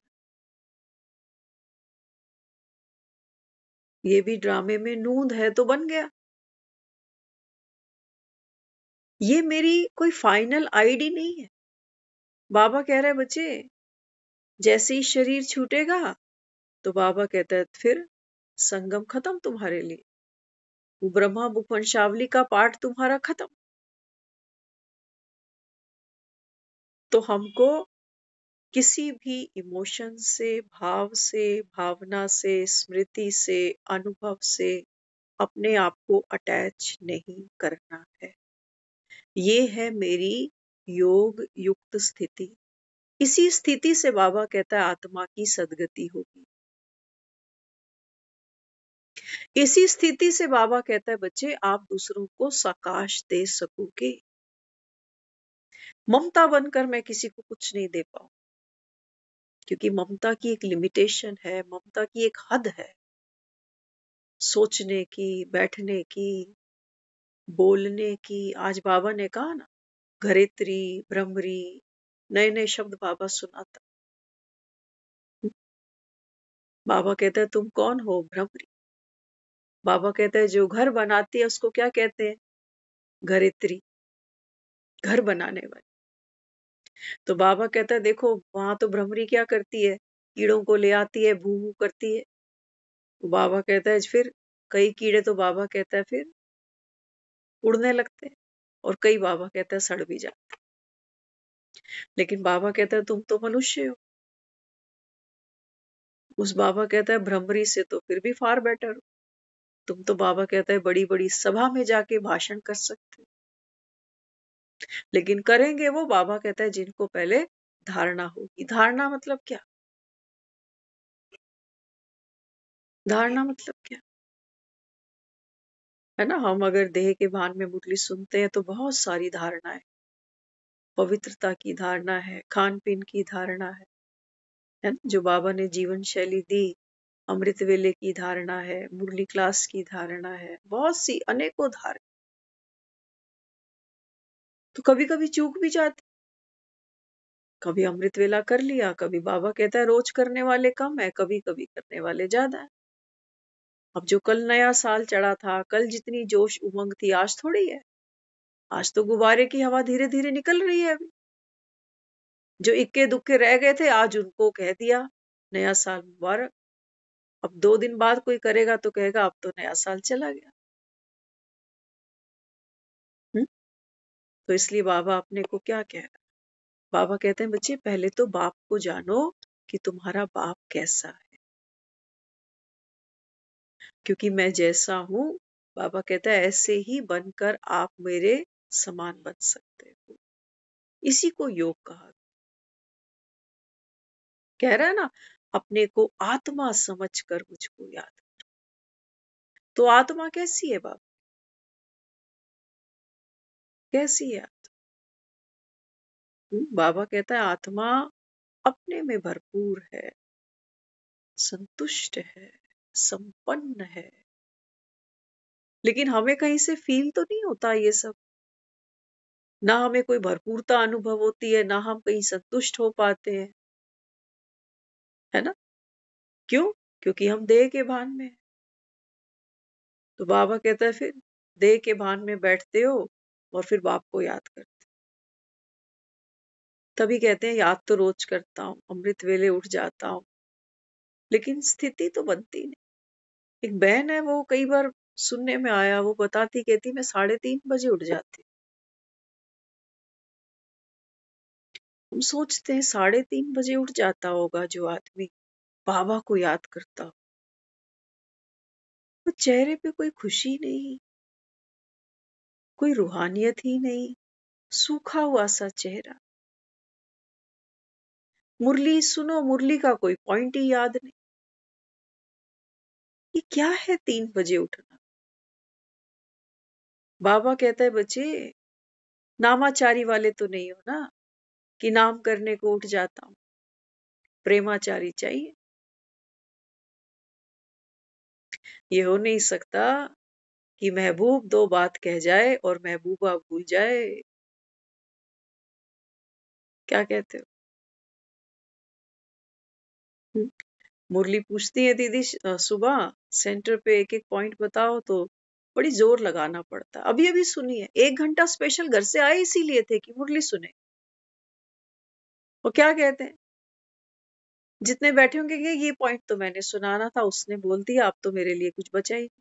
ये भी ड्रामे में नूंद है तो बन गया। ये मेरी कोई फाइनल आईडी नहीं है। बाबा कह रहे हैं बच्चे जैसे ही शरीर छूटेगा तो बाबा कहता है फिर संगम खत्म तुम्हारे लिए, वो ब्रह्मा मुखवंशावली का पाठ तुम्हारा खत्म। तो हमको किसी भी इमोशन से, भाव से, भावना से, स्मृति से, अनुभव से अपने आप को अटैच नहीं करना है। ये है मेरी योग युक्त स्थिति। इसी स्थिति से बाबा कहता है आत्मा की सद्गति होगी। इसी स्थिति से बाबा कहता है बच्चे आप दूसरों को सकाश दे सकोगे। ममता बनकर मैं किसी को कुछ नहीं दे पाऊं, क्योंकि ममता की एक लिमिटेशन है, ममता की एक हद है। सोचने की, बैठने की, बोलने की। आज बाबा ने कहा ना घरेत्री, भ्रमरी, नए नए शब्द बाबा सुनाता। बाबा कहता है तुम कौन हो? भ्रमरी। बाबा कहता है जो घर बनाती है उसको क्या कहते हैं? घरेत्री, घर बनाने वाली। तो बाबा कहता है देखो वहां तो भ्रमरी क्या करती है? कीड़ों को ले आती है, भू भू करती है। तो बाबा कहता है फिर कई कीड़े तो बाबा कहता है फिर उड़ने लगते हैं, और कई बाबा कहता है सड़ भी जाते। लेकिन बाबा कहता है तुम तो मनुष्य हो। उस बाबा कहता है भ्रमरी से तो फिर भी फार बेटर हो। तुम तो बाबा कहता है बड़ी बड़ी सभा में जाके भाषण कर सकते हो, लेकिन करेंगे वो बाबा कहता है जिनको पहले धारणा होगी। धारणा मतलब क्या? धारणा मतलब क्या है ना, हम अगर देह के भान में मुरली सुनते हैं तो बहुत सारी धारणाएं, पवित्रता की धारणा है, खान पीन की धारणा है ना? जो बाबा ने जीवन शैली दी, अमृत वेले की धारणा है, मुरली क्लास की धारणा है, बहुत सी अनेकों धारणा। तो कभी कभी चूक भी जाती, कभी अमृत वेला कर लिया, कभी बाबा कहता है रोज करने वाले कम है, कभी कभी करने वाले ज्यादा है। अब जो कल नया साल चढ़ा था, कल जितनी जोश उमंग थी, आज थोड़ी है। आज तो गुब्बारे की हवा धीरे धीरे निकल रही है। अभी जो इक्के दुक्के रह गए थे, आज उनको कह दिया नया साल मुबारक। अब 2 दिन बाद कोई करेगा तो कहेगा अब तो नया साल चला गया। हुँ? तो इसलिए बाबा अपने को क्या कह रहा है? बाबा कहते हैं बच्चे पहले तो बाप को जानो कि तुम्हारा बाप कैसा है, क्योंकि मैं जैसा हूं, बाबा कहता है ऐसे ही बनकर आप मेरे समान बन सकते हो। इसी को योग कहा। कह रहा है ना, अपने को आत्मा समझकर मुझको याद करो। तो आत्मा कैसी है बाबा? कैसी है? बाबा कहता है आत्मा अपने में भरपूर है, संतुष्ट है, संपन्न है, लेकिन हमें कहीं से फील तो नहीं होता ये सब। ना हमें कोई भरपूरता अनुभव होती है, ना हम कहीं संतुष्ट हो पाते हैं, है ना? क्यों? क्योंकि हम देह के भान में हैं। तो बाबा कहता है फिर देह के भान में बैठते हो और फिर बाप को याद करते हो। तभी कहते हैं याद तो रोज करता हूँ, अमृत वेले उठ जाता हूँ, लेकिन स्थिति तो बनती नहीं। एक बहन है, वो कई बार सुनने में आया, वो बताती, कहती मैं 3:30 बजे उठ जाती। हम सोचते हैं 3:30 बजे उठ जाता होगा जो आदमी बाबा को याद करता हो, तो चेहरे पे कोई खुशी नहीं, कोई रूहानियत ही नहीं, सूखा हुआ सा चेहरा। मुरली सुनो, मुरली का कोई पॉइंट ही याद नहीं। ये क्या है 3 बजे उठना? बाबा कहता है बच्चे नामाचारी वाले तो नहीं हो ना, कि नाम करने को उठ जाता हूं। प्रेमाचारी चाहिए। ये हो नहीं सकता कि महबूब 2 बात कह जाए और महबूबा भूल जाए। क्या कहते हो? हम्म? मुरली पूछती है दीदी सुबह सेंटर पे एक एक पॉइंट बताओ, तो बड़ी जोर लगाना पड़ता। अभी अभी सुनिए, 1 घंटा स्पेशल घर से आए इसीलिए थे कि मुरली सुने। वो क्या कहते हैं, जितने बैठे होंगे कि ये पॉइंट तो मैंने सुनाना था, उसने बोल दिया, अब तो मेरे लिए कुछ बचा ही नहीं।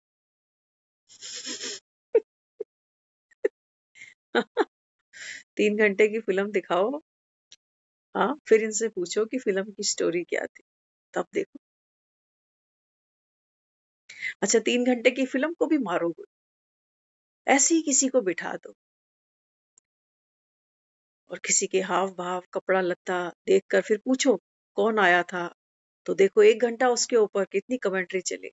3 घंटे की फिल्म दिखाओ, हाँ, फिर इनसे पूछो कि फिल्म की स्टोरी क्या थी, तब देखो। अच्छा, 3 घंटे की फिल्म को भी मारोगे, ऐसे ही किसी को बिठा दो और किसी के हाव भाव, कपड़ा लत्ता देखकर फिर पूछो कौन आया था, तो देखो 1 घंटा उसके ऊपर कितनी कमेंट्री चले,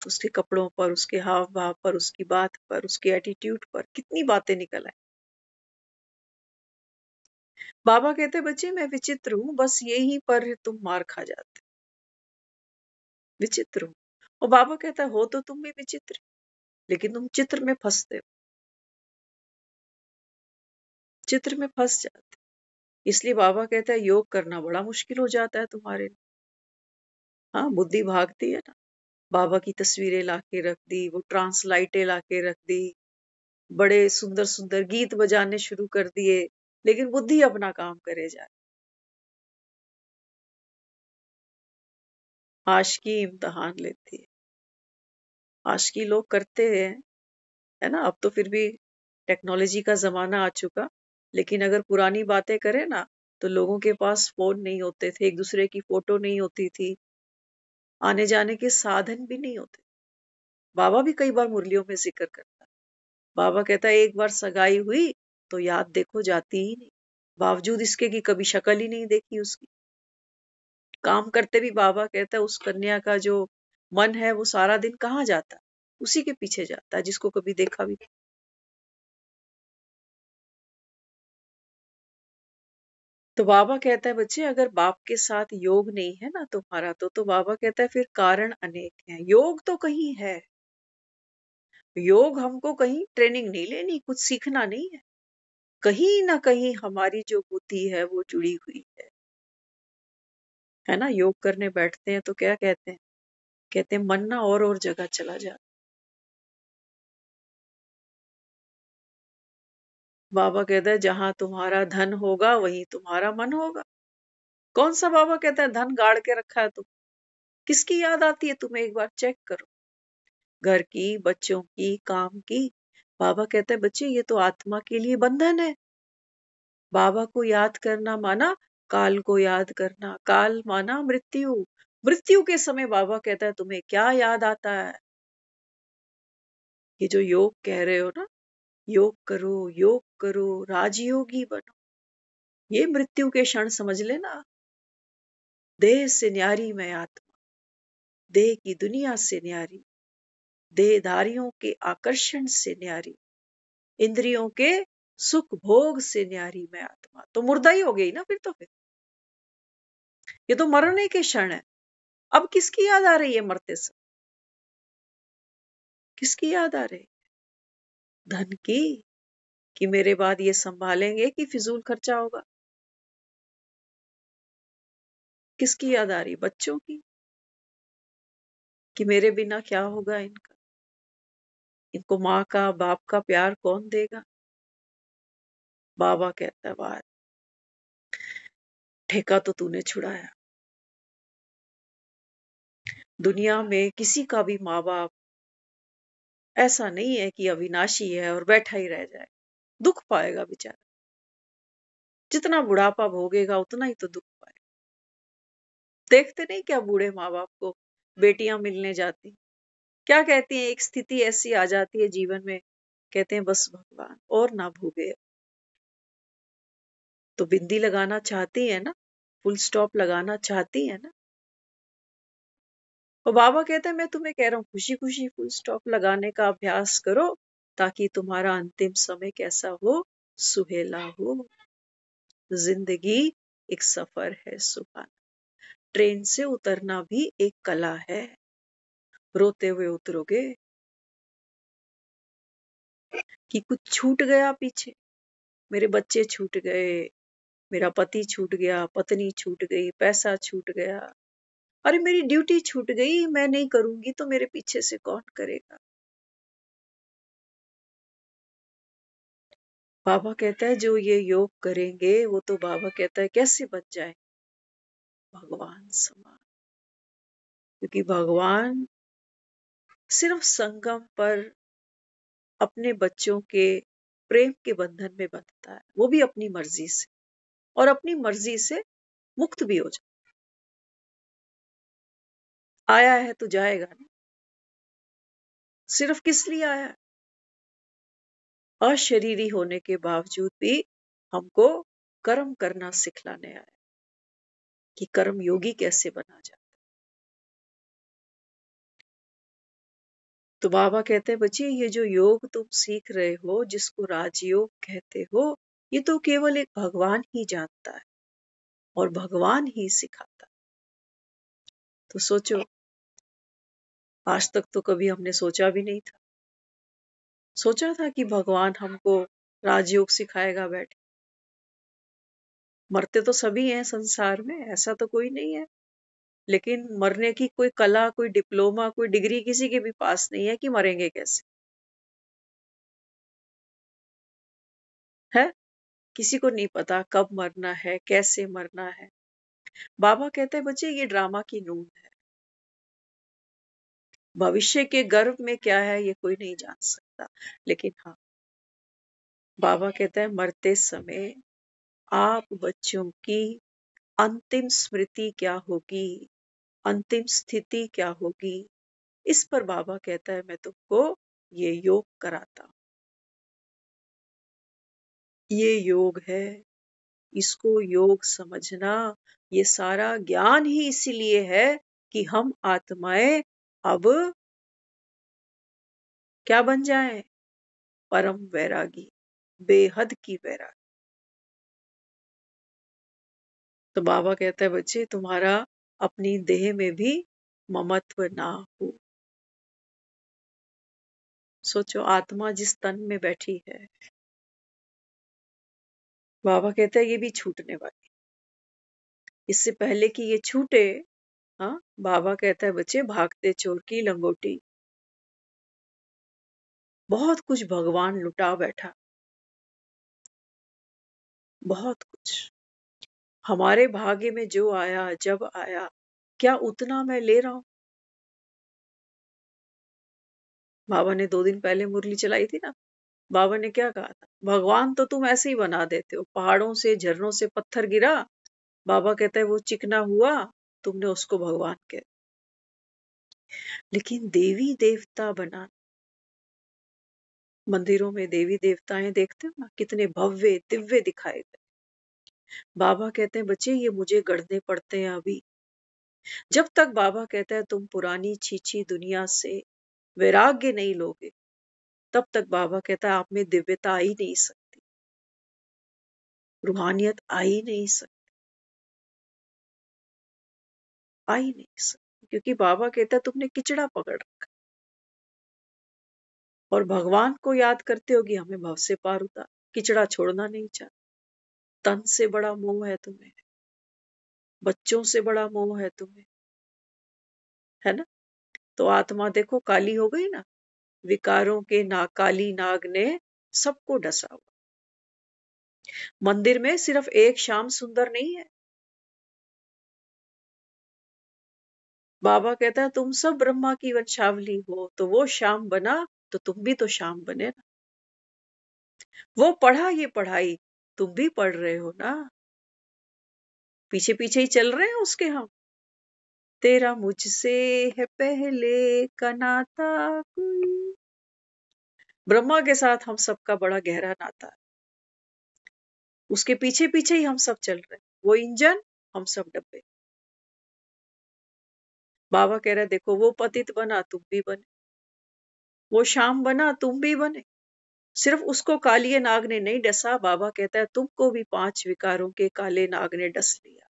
उसके कपड़ों पर, उसके हाव भाव पर, उसकी बात पर, उसके एटीट्यूड पर कितनी बातें निकल आए। बाबा कहते बच्चे मैं विचित्र हूं, बस यही पर तुम मार खा जाते, विचित्र हूं। और बाबा कहता हो तो तुम भी विचित्र, लेकिन तुम चित्र में फंसते हो, चित्र में फंस जाते। इसलिए बाबा कहता है योग करना बड़ा मुश्किल हो जाता है तुम्हारे लिए। हाँ, बुद्धि भागती है ना। बाबा की तस्वीरें लाके रख दी, वो ट्रांसलाइटें लाके रख दी, बड़े सुंदर सुंदर गीत बजाने शुरू कर दिए, लेकिन बुद्धि अपना काम करे जा रही। आशिकी इम्तिहान लेती है, आशिकी लोग करते हैं, है ना। अब तो फिर भी टेक्नोलॉजी का जमाना आ चुका, लेकिन अगर पुरानी बातें करें ना, तो लोगों के पास फोन नहीं होते थे, एक दूसरे की फोटो नहीं होती थी, आने जाने के साधन भी नहीं होते। बाबा भी कई बार मुरलियों में जिक्र करता है। बाबा कहता है एक बार सगाई हुई तो याद देखो जाती ही नहीं, बावजूद इसके कि कभी शक्ल ही नहीं देखी उसकी। काम करते भी बाबा कहता है उस कन्या का जो मन है वो सारा दिन कहाँ जाता, उसी के पीछे जाता है जिसको कभी देखा भी नहीं। तो बाबा कहता है बच्चे, अगर बाप के साथ योग नहीं है ना तुम्हारा, तो बाबा कहता है फिर कारण अनेक हैं। योग तो कहीं है, योग हमको कहीं ट्रेनिंग नहीं लेनी, कुछ सीखना नहीं है, कहीं ना कहीं हमारी जो बुद्धि है वो जुड़ी हुई है ना। योग करने बैठते हैं तो क्या कहते हैं, कहते हैं मन ना और जगह चला जाता। बाबा कहता है जहां तुम्हारा धन होगा वहीं तुम्हारा मन होगा। कौन सा बाबा कहता है धन गाड़ के रखा है तुम? किसकी याद आती है तुम्हें, एक बार चेक करो, घर की, बच्चों की, काम की। बाबा कहता है बच्चे ये तो आत्मा के लिए बंधन है। बाबा को याद करना माना काल को याद करना, काल माना मृत्यु। मृत्यु के समय बाबा कहता है तुम्हें क्या याद आता है? ये जो योग कह रहे हो ना, योग करो, राजयोगी बनो। ये मृत्यु के क्षण समझ लेना। देह से न्यारी मैं आत्मा, देह की दुनिया से न्यारी, देहधारियों के आकर्षण से न्यारी, इंद्रियों के सुख भोग से न्यारी मैं आत्मा। तो मुर्दा ही हो गई ना फिर तो। फिर ये तो मरने के क्षण है। अब किसकी याद आ रही है मरते समय? किसकी याद आ रही? धन की, कि मेरे बाद ये संभालेंगे कि फिजूल खर्चा होगा? किसकी याद आ रही? बच्चों की, कि मेरे बिना क्या होगा इनका, इनको माँ का बाप का प्यार कौन देगा? बाबा कहता है वाह, ठेका तो तूने छुड़ाया। दुनिया में किसी का भी माँ बाप ऐसा नहीं है कि अविनाशी है और बैठा ही रह जाए, दुख पाएगा बेचारा। जितना बुढ़ापा भोगेगा उतना ही तो दुख पाएगा। देखते नहीं क्या बूढ़े माँ बाप को बेटियां मिलने जाती, क्या कहती हैं, एक स्थिति ऐसी आ जाती है जीवन में, कहते हैं बस भगवान और ना भूगे। तो बिंदी लगाना चाहती है ना, फुल स्टॉप लगाना चाहती है ना। और बाबा कहते हैं मैं तुम्हें कह रहा हूँ खुशी खुशी फुल स्टॉप लगाने का अभ्यास करो, ताकि तुम्हारा अंतिम समय कैसा हो, सुहेला हो। जिंदगी एक सफर है सुहाना, ट्रेन से उतरना भी एक कला है। रोते हुए उतरोगे कि कुछ छूट गया पीछे, मेरे बच्चे छूट गए, मेरा पति छूट गया, पत्नी छूट गई, पैसा छूट गया, अरे मेरी ड्यूटी छूट गई, मैं नहीं करूंगी तो मेरे पीछे से कौन करेगा? बाबा कहता है जो ये योग करेंगे वो तो बाबा कहता है कैसे बच जाए भगवान समान। क्योंकि भगवान सिर्फ संगम पर अपने बच्चों के प्रेम के बंधन में बंधता है, वो भी अपनी मर्जी से, और अपनी मर्जी से मुक्त भी हो जाए। आया है तो जाएगा ना, सिर्फ किस लिए आया है? अशरीरी होने के बावजूद भी हमको कर्म करना सिखलाने आया, कि कर्म योगी कैसे बना जाए। तो बाबा कहते हैं बच्चे ये जो योग तुम सीख रहे हो, जिसको राजयोग कहते हो, ये तो केवल एक भगवान ही जानता है और भगवान ही सिखाता है। तो सोचो, आज तक तो कभी हमने सोचा भी नहीं था। सोचा था कि भगवान हमको राजयोग सिखाएगा बैठे? मरते तो सभी हैं संसार में, ऐसा तो कोई नहीं है, लेकिन मरने की कोई कला, कोई डिप्लोमा, कोई डिग्री किसी के भी पास नहीं है कि मरेंगे कैसे है। किसी को नहीं पता कब मरना है, कैसे मरना है। बाबा कहते हैं बच्चे ये ड्रामा की नून है, भविष्य के गर्भ में क्या है ये कोई नहीं जान सकता। लेकिन हाँ, बाबा कहता है मरते समय आप बच्चों की अंतिम स्मृति क्या होगी, अंतिम स्थिति क्या होगी, इस पर बाबा कहता है मैं तुमको ये योग कराता हूं। ये योग है, इसको योग समझना। ये सारा ज्ञान ही इसीलिए है कि हम आत्माएं अब क्या बन जाएं, परम वैरागी, बेहद की वैरागी। तो बाबा कहता है बच्चे तुम्हारा अपनी देह में भी ममत्व ना हो। सोचो आत्मा जिस तन में बैठी है, बाबा कहता है ये भी छूटने वाली। इससे पहले कि ये छूटे, हाँ, बाबा कहता है बच्चे भागते चोर की लंगोटी। बहुत कुछ भगवान लुटा बैठा, बहुत कुछ। हमारे भाग्य में जो आया जब आया, क्या उतना मैं ले रहा हूं? बाबा ने 2 दिन पहले मुरली चलाई थी ना, बाबा ने क्या कहा था, भगवान तो तुम ऐसे ही बना देते हो, पहाड़ों से झरनों से पत्थर गिरा, बाबा कहता है वो चिकना हुआ, तुमने उसको भगवान कह। लेकिन देवी देवता बना, मंदिरों में देवी देवताएं देखते हो ना, कितने भव्य दिव्य दिखाए गए। बाबा कहते हैं बच्चे ये मुझे गढ़ने पड़ते हैं अभी। जब तक बाबा कहता है तुम पुरानी छीछी दुनिया से वैराग्य नहीं लोगे, तब तक बाबा कहता है आप में दिव्यता आ ही नहीं सकती, रूहानियत आ ही नहीं सकती, आ ही नहीं सकती। क्योंकि बाबा कहता है तुमने किचड़ा पकड़ रखा और भगवान को याद करते हो कि हमें भव से पार उतार, किचड़ा छोड़ना नहीं चाहते। तन से बड़ा मोह है तुम्हें, बच्चों से बड़ा मोह है तुम्हें, है ना। तो आत्मा देखो काली हो गई ना, विकारों के काली नाग ने सबको डसा हुआ। मंदिर में सिर्फ एक श्याम सुंदर नहीं है, बाबा कहता है तुम सब ब्रह्मा की वंशावली हो, तो वो श्याम बना तो तुम भी तो श्याम बने ना। वो पढ़ा ये पढ़ाई, तुम भी पढ़ रहे हो ना, पीछे पीछे ही चल रहे हैं उसके हम। तेरा मुझसे है पहले का नाता कोई, ब्रह्मा के साथ हम सबका बड़ा गहरा नाता है, उसके पीछे पीछे ही हम सब चल रहे हैं, वो इंजन हम सब डब्बे। बाबा कह रहा है देखो वो पतित बना तुम भी बने, वो श्याम बना तुम भी बने। सिर्फ उसको कालिए नाग ने नहीं डसा, बाबा कहता है तुमको भी 5 विकारों के काले नाग ने डस लिया।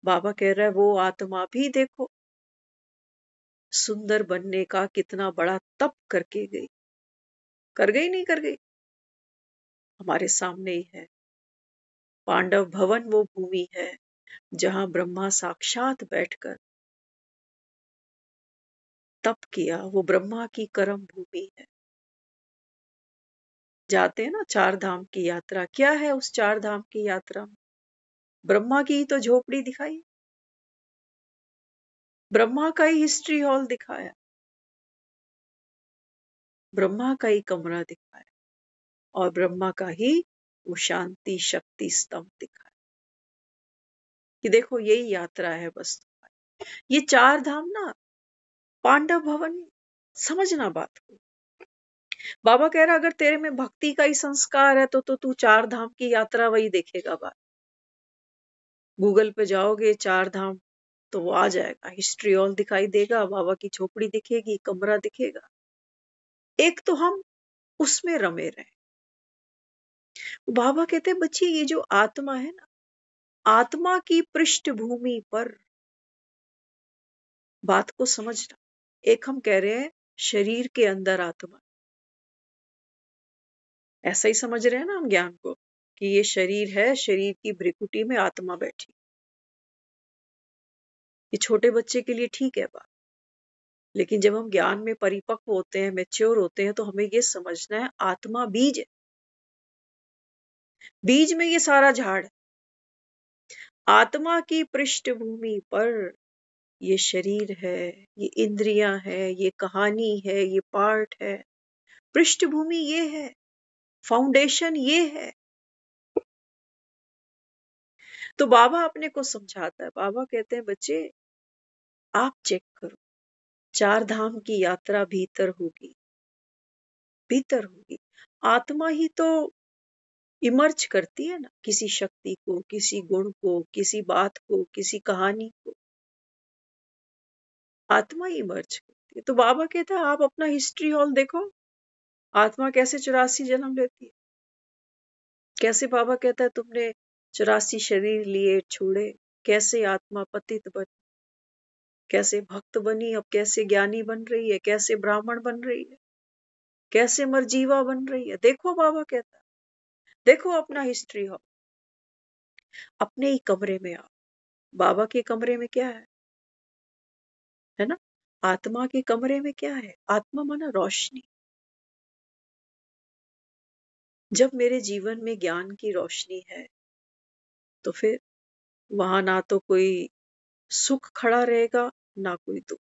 बाबा कह रहा है वो आत्मा भी देखो सुंदर बनने का कितना बड़ा तप करके गई, कर गई नहीं कर गई, हमारे सामने ही है। पांडव भवन वो भूमि है जहां ब्रह्मा साक्षात बैठकर तप किया, वो ब्रह्मा की कर्म भूमि है। जाते हैं ना 4 धाम की यात्रा, क्या है उस 4 धाम की यात्रा में? ब्रह्मा की ही तो झोपड़ी दिखाई, ब्रह्मा का ही हिस्ट्री हॉल दिखाया, ब्रह्मा का ही कमरा दिखाया और ब्रह्मा का ही वो शांति शक्ति स्तंभ दिखाया कि देखो यही यात्रा है बस। ये 4 धाम ना पांडव भवन, समझना बात को। बाबा कह रहा अगर तेरे में भक्ति का ही संस्कार है तो तू 4 धाम की यात्रा वही देखेगा। बात गूगल पे जाओगे 4 धाम तो वो आ जाएगा, हिस्ट्री हॉल दिखाई देगा, बाबा की झोपड़ी दिखेगी, कमरा दिखेगा। एक तो हम उसमें रमे रहे। बाबा कहते हैं बच्ची ये जो आत्मा है ना, आत्मा की पृष्ठभूमि पर बात को समझना। एक हम कह रहे हैं शरीर के अंदर आत्मा, ऐसा ही समझ रहे हैं ना हम ज्ञान को कि ये शरीर है, शरीर की भ्रिकुटी में आत्मा बैठी। ये छोटे बच्चे के लिए ठीक है बात, लेकिन जब हम ज्ञान में परिपक्व होते हैं, मैच्योर होते हैं, तो हमें ये समझना है आत्मा बीज है, बीज में ये सारा झाड़ है। आत्मा की पृष्ठभूमि पर ये शरीर है, ये इंद्रियां है, ये कहानी है, ये पार्ट है, पृष्ठभूमि ये है, फाउंडेशन ये है। तो बाबा अपने को समझाता है, बाबा कहते हैं बच्चे आप चेक करो, 4 धाम की यात्रा भीतर होगी, भीतर होगी। आत्मा ही तो इमर्ज करती है ना, किसी शक्ति को, किसी गुण को, किसी बात को, किसी कहानी को, आत्मा ही इमर्ज करती है। तो बाबा कहता है आप अपना हिस्ट्री हॉल देखो, आत्मा कैसे 84 जन्म लेती है, कैसे बाबा कहता है तुमने 84 शरीर लिए छोड़े, कैसे आत्मा पतित बनी, कैसे भक्त बनी, अब कैसे ज्ञानी बन रही है, कैसे ब्राह्मण बन रही है, कैसे मरजीवा बन रही है। देखो बाबा कहता है, देखो अपना हिस्ट्री हो, अपने ही कमरे में आओ। बाबा के कमरे में क्या है ना? आत्मा के कमरे में क्या है? आत्मा माना रोशनी। जब मेरे जीवन में ज्ञान की रोशनी है तो फिर वहां ना तो कोई सुख खड़ा रहेगा, ना कोई दुख।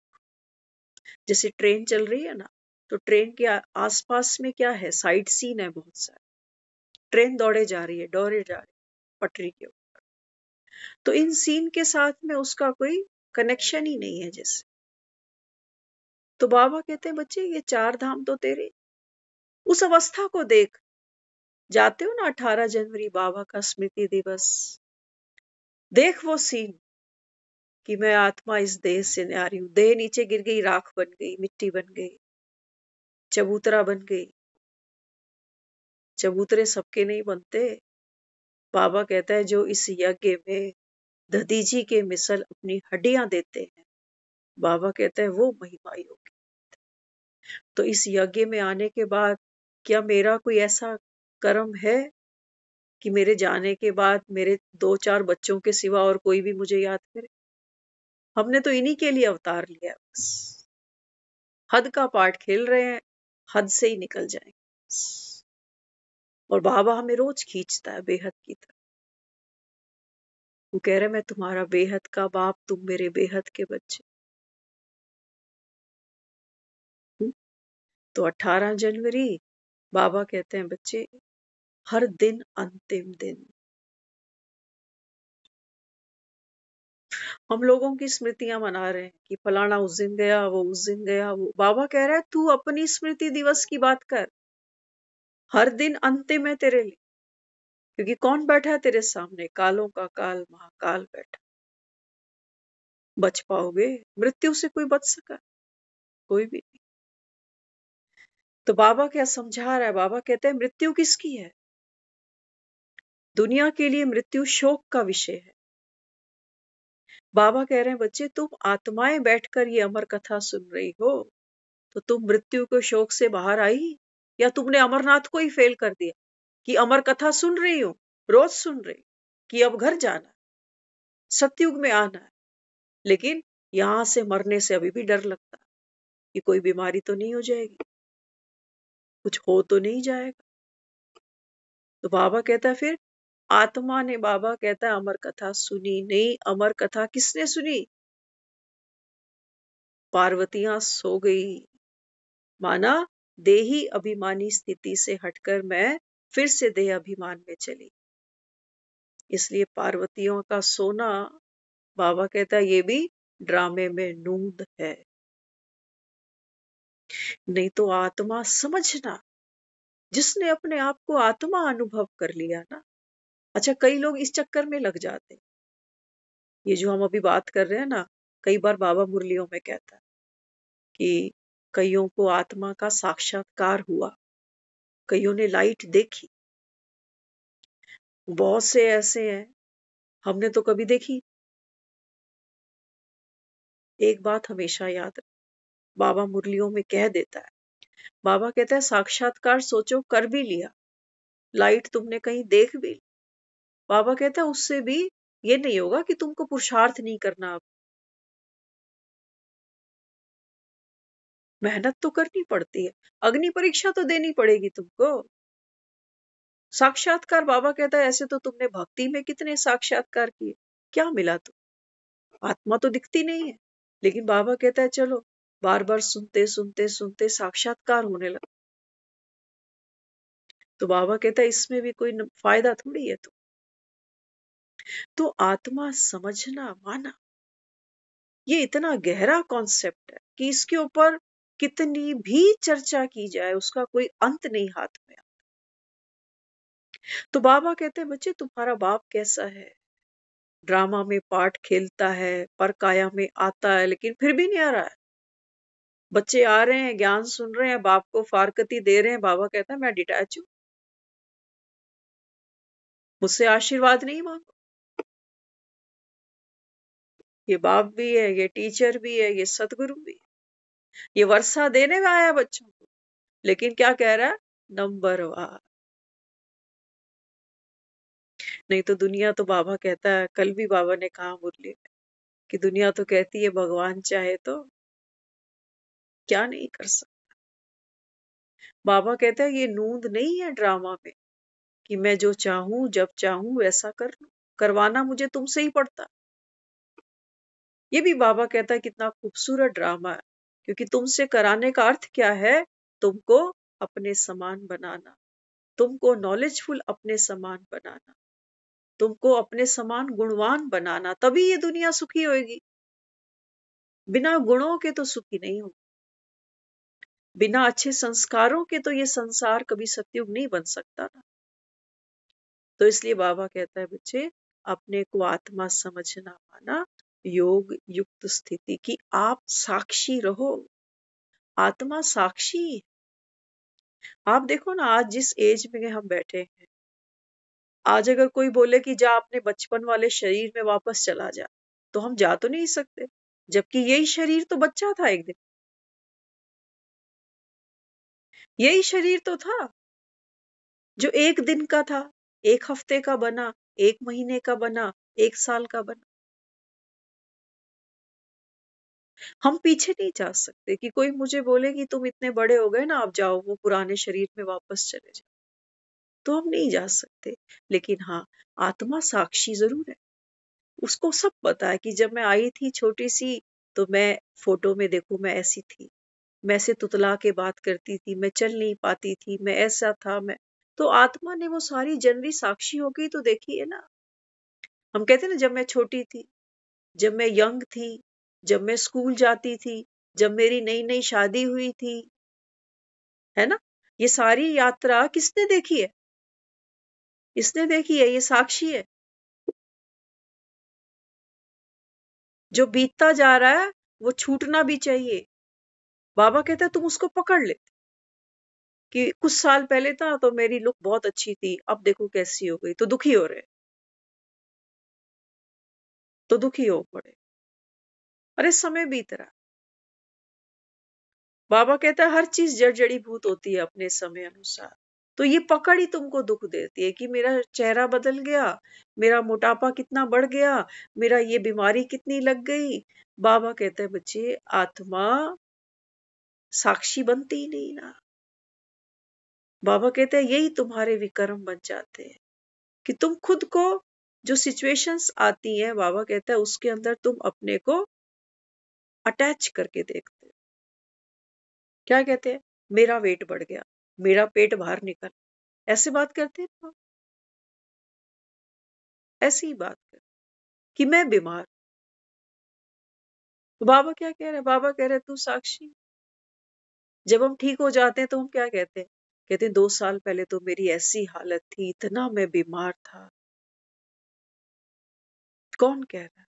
जैसे ट्रेन चल रही है ना, तो ट्रेन के आसपास में क्या है? साइड सीन है बहुत सारे। ट्रेन दौड़े जा रही है, दौड़े जा रही है पटरी के ऊपर। तो इन सीन के साथ में उसका कोई कनेक्शन ही नहीं है जैसे। तो बाबा कहते हैं, बच्चे ये 4 धाम तो तेरे, उस अवस्था को देख। जाते हो ना 18 जनवरी बाबा का स्मृति दिवस, देख वो सीन कि मैं आत्मा इस देह से आ रही हूं। देह नीचे गिर गई, राख बन गई, मिट्टी बन गई, चबूतरा बन गई। चबूतरे सबके नहीं बनते। बाबा कहता है जो इस यज्ञ में दधीजी के मिसल अपनी हड्डियां देते हैं, बाबा कहता है वो महिमा योगी। तो इस यज्ञ में आने के बाद क्या मेरा कोई ऐसा कर्म है कि मेरे जाने के बाद मेरे 2-4 बच्चों के सिवा और कोई भी मुझे याद करे? हमने तो इन्हीं के लिए अवतार लिया। बस हद का पाठ खेल रहे हैं, हद से ही निकल जाएंगे। और बाबा हमें रोज खींचता है बेहद की तरफ। वो कह रहे मैं तुम्हारा बेहद का बाप, तुम मेरे बेहद के बच्चे। तो 18 जनवरी बाबा कहते हैं, बच्चे हर दिन अंतिम दिन। हम लोगों की स्मृतियां मना रहे हैं कि फलाना उस दिन गया, वो उस दिन गया। वो बाबा कह रहा है तू अपनी स्मृति दिवस की बात कर। हर दिन अंतिम है तेरे लिए, क्योंकि कौन बैठा है तेरे सामने? कालों का काल महाकाल बैठा। बच पाओगे? मृत्यु से कोई बच सका? कोई भी नहीं। तो बाबा क्या समझा रहा है? बाबा कहते हैं मृत्यु किसकी है? दुनिया के लिए मृत्यु शोक का विषय है। बाबा कह रहे हैं, बच्चे तुम आत्माएं बैठकर ये अमर कथा सुन रही हो, तो तुम मृत्यु के शोक से बाहर आई, या तुमने अमरनाथ को ही फेल कर दिया कि अमर कथा सुन रही हो, रोज सुन रही कि अब घर जाना है, सतयुग में आना है, लेकिन यहां से मरने से अभी भी डर लगता है कि कोई बीमारी तो नहीं हो जाएगी, कुछ हो तो नहीं जाएगा। तो बाबा कहता है फिर आत्मा ने, बाबा कहता है अमर कथा सुनी नहीं। अमर कथा किसने सुनी? पार्वतियां सो गई। माना देही अभिमानी स्थिति से हटकर मैं फिर से देह अभिमान में चली। इसलिए पार्वतियों का सोना, बाबा कहता है ये भी ड्रामे में नूंद है। नहीं तो आत्मा समझना, जिसने अपने आप को आत्मा अनुभव कर लिया ना। अच्छा, कई लोग इस चक्कर में लग जाते, ये जो हम अभी बात कर रहे हैं ना, कई बार बाबा मुरलियों में कहता है कि कईयों को आत्मा का साक्षात्कार हुआ, कईयों ने लाइट देखी। बहुत से ऐसे हैं, हमने तो कभी देखी। एक बात हमेशा याद रख, बाबा मुरलियों में कह देता है, बाबा कहता है साक्षात्कार सोचो कर भी लिया, लाइट तुमने कहीं देख भी ली, बाबा कहता है उससे भी ये नहीं होगा कि तुमको पुरुषार्थ नहीं करना। अब मेहनत तो करनी पड़ती है, अग्नि परीक्षा तो देनी पड़ेगी तुमको। साक्षात्कार, बाबा कहता है ऐसे तो तुमने भक्ति में कितने साक्षात्कार किए, क्या मिला? तुम आत्मा तो दिखती नहीं है, लेकिन बाबा कहता है चलो बार बार सुनते सुनते सुनते साक्षात्कार होने लगा। तो बाबा कहता है इसमें भी कोई फायदा थोड़ी है। तो आत्मा समझना, माना, ये इतना गहरा कॉन्सेप्ट है कि इसके ऊपर कितनी भी चर्चा की जाए उसका कोई अंत नहीं हाथ में आता। तो बाबा कहते हैं बच्चे तुम्हारा बाप कैसा है? ड्रामा में पार्ट खेलता है, पर काया में आता है, लेकिन फिर भी नहीं आ रहा है। बच्चे आ रहे हैं, ज्ञान सुन रहे हैं, बाप को फारकती दे रहे हैं। बाबा कहता है मैं डिटैच हूं। मुझसे आशीर्वाद नहीं मांगो। ये बाप भी है, ये टीचर भी है, ये सतगुरु भी है, ये वर्षा देने में आया बच्चों को, लेकिन क्या कह रहा है? नंबर वार। नहीं तो दुनिया तो, बाबा कहता है, कल भी बाबा ने कहा मुरली में, कि दुनिया तो कहती है भगवान चाहे तो क्या नहीं कर सकता। बाबा कहता है ये नूंद नहीं है ड्रामा में, कि मैं जो चाहूं जब चाहूं वैसा कर लूं, करवाना मुझे तुमसे ही पड़ता। ये भी बाबा कहता है कितना खूबसूरत ड्रामा है, क्योंकि तुमसे कराने का अर्थ क्या है? तुमको अपने समान बनाना, तुमको नॉलेजफुल अपने समान बनाना, तुमको अपने समान गुणवान बनाना, तभी ये दुनिया सुखी होगी। बिना गुणों के तो सुखी नहीं होगी, बिना अच्छे संस्कारों के तो ये संसार कभी सतयुग नहीं बन सकता ना। तो इसलिए बाबा कहता है बच्चे, अपने को आत्मा समझना माना योग युक्त स्थिति की आप साक्षी रहो। आत्मा साक्षी। आप देखो ना, आज जिस एज में हम बैठे हैं, आज अगर कोई बोले कि जा अपने बचपन वाले शरीर में वापस चला जा, तो हम जा तो नहीं सकते, जबकि यही शरीर तो बच्चा था एक दिन, यही शरीर तो था जो एक दिन का था, एक हफ्ते का बना, एक महीने का बना, एक साल का बना। हम पीछे नहीं जा सकते कि कोई मुझे बोले कि तुम इतने बड़े हो गए ना, अब जाओ वो पुराने शरीर में वापस चले जाओ, तो हम नहीं जा सकते। लेकिन हाँ, आत्मा साक्षी जरूर है। उसको सब पता है कि जब मैं आई थी छोटी सी, तो मैं फोटो में देखो मैं ऐसी थी, मैं ऐसे तुतला के बात करती थी, मैं चल नहीं पाती थी, मैं ऐसा था, मैं तो आत्मा ने वो सारी जनरी साक्षी हो गई। तो देखिए ना, हम कहते हैं ना, जब मैं छोटी थी, जब मैं यंग थी, जब मैं स्कूल जाती थी, जब मेरी नई नई शादी हुई थी, है ना, ये सारी यात्रा किसने देखी है? इसने देखी है, ये साक्षी है। जो बीतता जा रहा है वो छूटना भी चाहिए। बाबा कहता है तुम उसको पकड़ ले, कि कुछ साल पहले था तो मेरी लुक बहुत अच्छी थी, अब देखो कैसी हो गई, तो दुखी हो रहे, तो दुखी हो पड़े। अरे समय बीत रहा। बाबा कहता है हर चीज जड़ जड़ीभूत होती है अपने समय अनुसार। तो ये पकड़ ही तुमको दुख देती है कि मेरा चेहरा बदल गया, मेरा मोटापा कितना बढ़ गया, मेरा ये बीमारी कितनी लग गई। बाबा कहता है बच्चे, आत्मा साक्षी बनती ही नहीं ना। बाबा कहते हैं यही तुम्हारे विकर्म बन जाते हैं, कि तुम खुद को, जो सिचुएशंस आती हैं, बाबा कहता है उसके अंदर तुम अपने को अटैच करके देखते हो। क्या कहते हैं? मेरा वेट बढ़ गया, मेरा पेट बाहर निकल, ऐसे बात करते हैं ना, ऐसी ही बात कर, कि मैं बीमार। तो बाबा क्या कह रहे हैं? बाबा कह रहे हैं तू साक्षी। जब हम ठीक हो जाते हैं तो हम क्या कहते हैं? कहते हैं 2 साल पहले तो मेरी ऐसी हालत थी, इतना मैं बीमार था। कौन कह रहा है?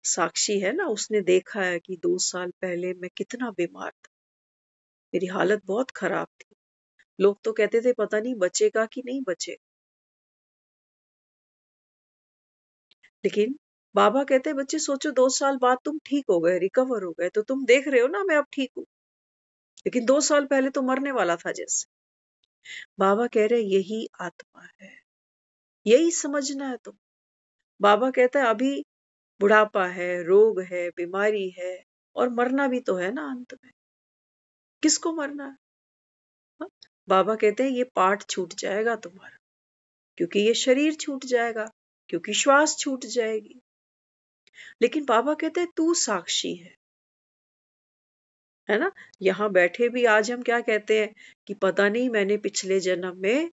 साक्षी है ना, उसने देखा है कि 2 साल पहले मैं कितना बीमार था, मेरी हालत बहुत खराब थी। लोग तो कहते थे पता नहीं बचेगा कि नहीं बचेगा, लेकिन बाबा कहते हैं बच्चे सोचो 2 साल बाद तुम ठीक हो गए, रिकवर हो गए, तो तुम देख रहे हो ना मैं अब ठीक हूं, लेकिन 2 साल पहले तो मरने वाला था जैसे। बाबा कह रहे यही आत्मा है, यही समझना है तुम। बाबा कहता है अभी बुढ़ापा है, रोग है, बीमारी है, और मरना भी तो है ना अंत में। किसको मरना है? हाँ? बाबा कहते हैं ये पार्ट छूट जाएगा तुम्हारा, क्योंकि ये शरीर छूट जाएगा, क्योंकि श्वास छूट जाएगी। लेकिन बाबा कहते हैं तू साक्षी है ना। यहाँ बैठे भी आज हम क्या कहते हैं कि पता नहीं मैंने पिछले जन्म में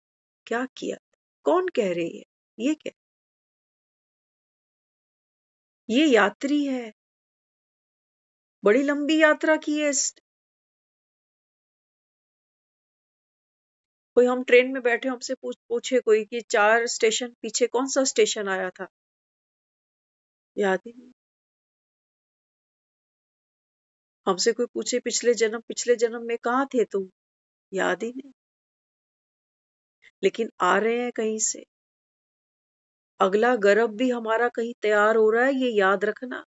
क्या किया। कौन कह रही है? ये क्या? ये यात्री है, बड़ी लंबी यात्रा की है। कोई, हम ट्रेन में बैठे, हमसे पूछे कोई कि 4 स्टेशन पीछे कौन सा स्टेशन आया था, याद ही नहीं। हमसे कोई पूछे पिछले जन्म में कहाँ थे तुम, याद ही नहीं। लेकिन आ रहे हैं कहीं से। अगला गर्भ भी हमारा कहीं तैयार हो रहा है, ये याद रखना।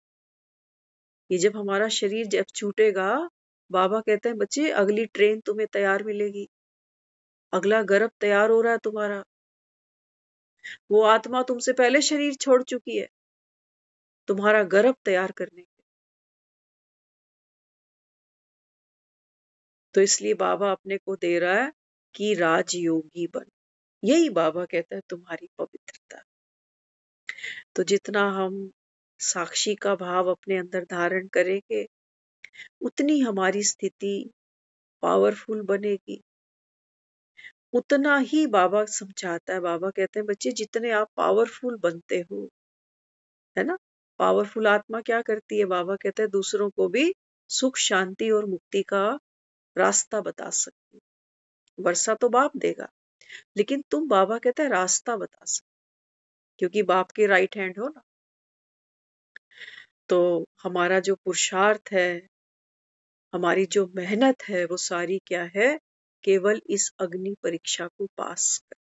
ये जब हमारा शरीर जब छूटेगा, बाबा कहते हैं बच्चे अगली ट्रेन तुम्हें तैयार मिलेगी, अगला गर्भ तैयार हो रहा है तुम्हारा। वो आत्मा तुमसे पहले शरीर छोड़ चुकी है तुम्हारा गर्भ तैयार करने के। तो इसलिए बाबा अपने को दे रहा है कि राजयोगी बन। यही बाबा कहता है तुम्हारी पवित्रता। तो जितना हम साक्षी का भाव अपने अंदर धारण करेंगे, उतनी हमारी स्थिति पावरफुल बनेगी। उतना ही बाबा समझाता है। बाबा कहते हैं बच्चे जितने आप पावरफुल बनते हो, है ना, पावरफुल आत्मा क्या करती है? बाबा कहते हैं दूसरों को भी सुख शांति और मुक्ति का रास्ता बता सकती है। वर्षा तो बाप देगा, लेकिन तुम, बाबा कहते हैं, रास्ता बता सकते, क्योंकि बाप के राइट हैंड हो ना। तो हमारा जो पुरुषार्थ है, हमारी जो मेहनत है, वो सारी क्या है? केवल इस अग्नि परीक्षा को पास कर।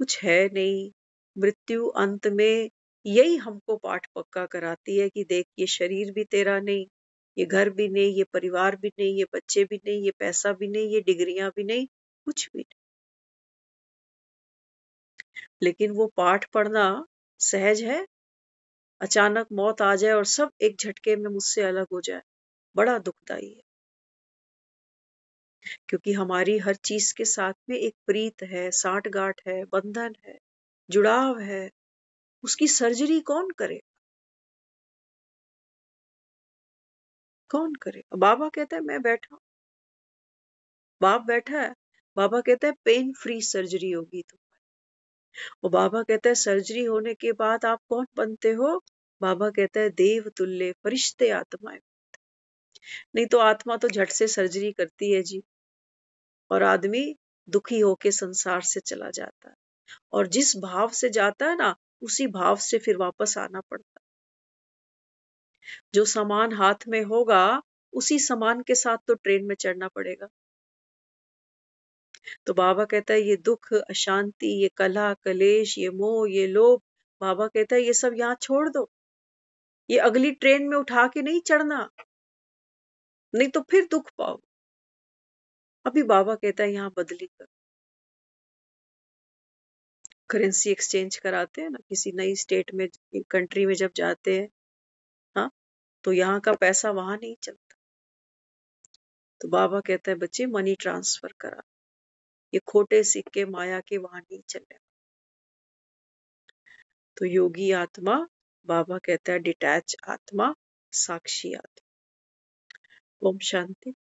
कुछ है नहीं। मृत्यु अंत में यही हमको पाठ पक्का कराती है कि देख, ये शरीर भी तेरा नहीं, ये घर भी नहीं, ये परिवार भी नहीं, ये बच्चे भी नहीं, ये पैसा भी नहीं, ये डिग्रियां भी नहीं, कुछ भी नहीं। लेकिन वो पाठ पढ़ना सहज है? अचानक मौत आ जाए और सब एक झटके में मुझसे अलग हो जाए, बड़ा दुखदाई है। क्योंकि हमारी हर चीज के साथ में एक प्रीत है, साठगांठ है, बंधन है, जुड़ाव है। उसकी सर्जरी कौन करे? कौन करे? बाबा कहता है मैं बैठा हूं, बाप बैठा है। बाबा कहता है पेन फ्री सर्जरी होगी तुम्हारी। और बाबा कहता है सर्जरी होने के बाद आप कौन बनते हो? बाबा कहता है देव तुल्य फरिश्ते आत्माएं। नहीं तो आत्मा तो झट से सर्जरी करती है जी, और आदमी दुखी होके संसार से चला जाता है। और जिस भाव से जाता है ना, उसी भाव से फिर वापस आना पड़ता है। जो सामान हाथ में होगा, उसी सामान के साथ तो ट्रेन में चढ़ना पड़ेगा। तो बाबा कहता है ये दुख, अशांति, ये कलह कलेश, ये मोह, ये लोभ, बाबा कहता है ये सब यहाँ छोड़ दो। ये अगली ट्रेन में उठा के नहीं चढ़ना, नहीं तो फिर दुख पाओ। अभी बाबा कहता है यहाँ बदली करो। करेंसी एक्सचेंज कराते हैं ना, किसी नई स्टेट में, कंट्री में जब जाते हैं, हाँ, तो यहाँ का पैसा वहां नहीं चलता। तो बाबा कहता है बच्चे मनी ट्रांसफर करा, ये खोटे सिक्के माया के वहां नहीं चले। तो योगी आत्मा, बाबा कहता है डिटैच आत्मा, साक्षी आत्मा। ओम शांति।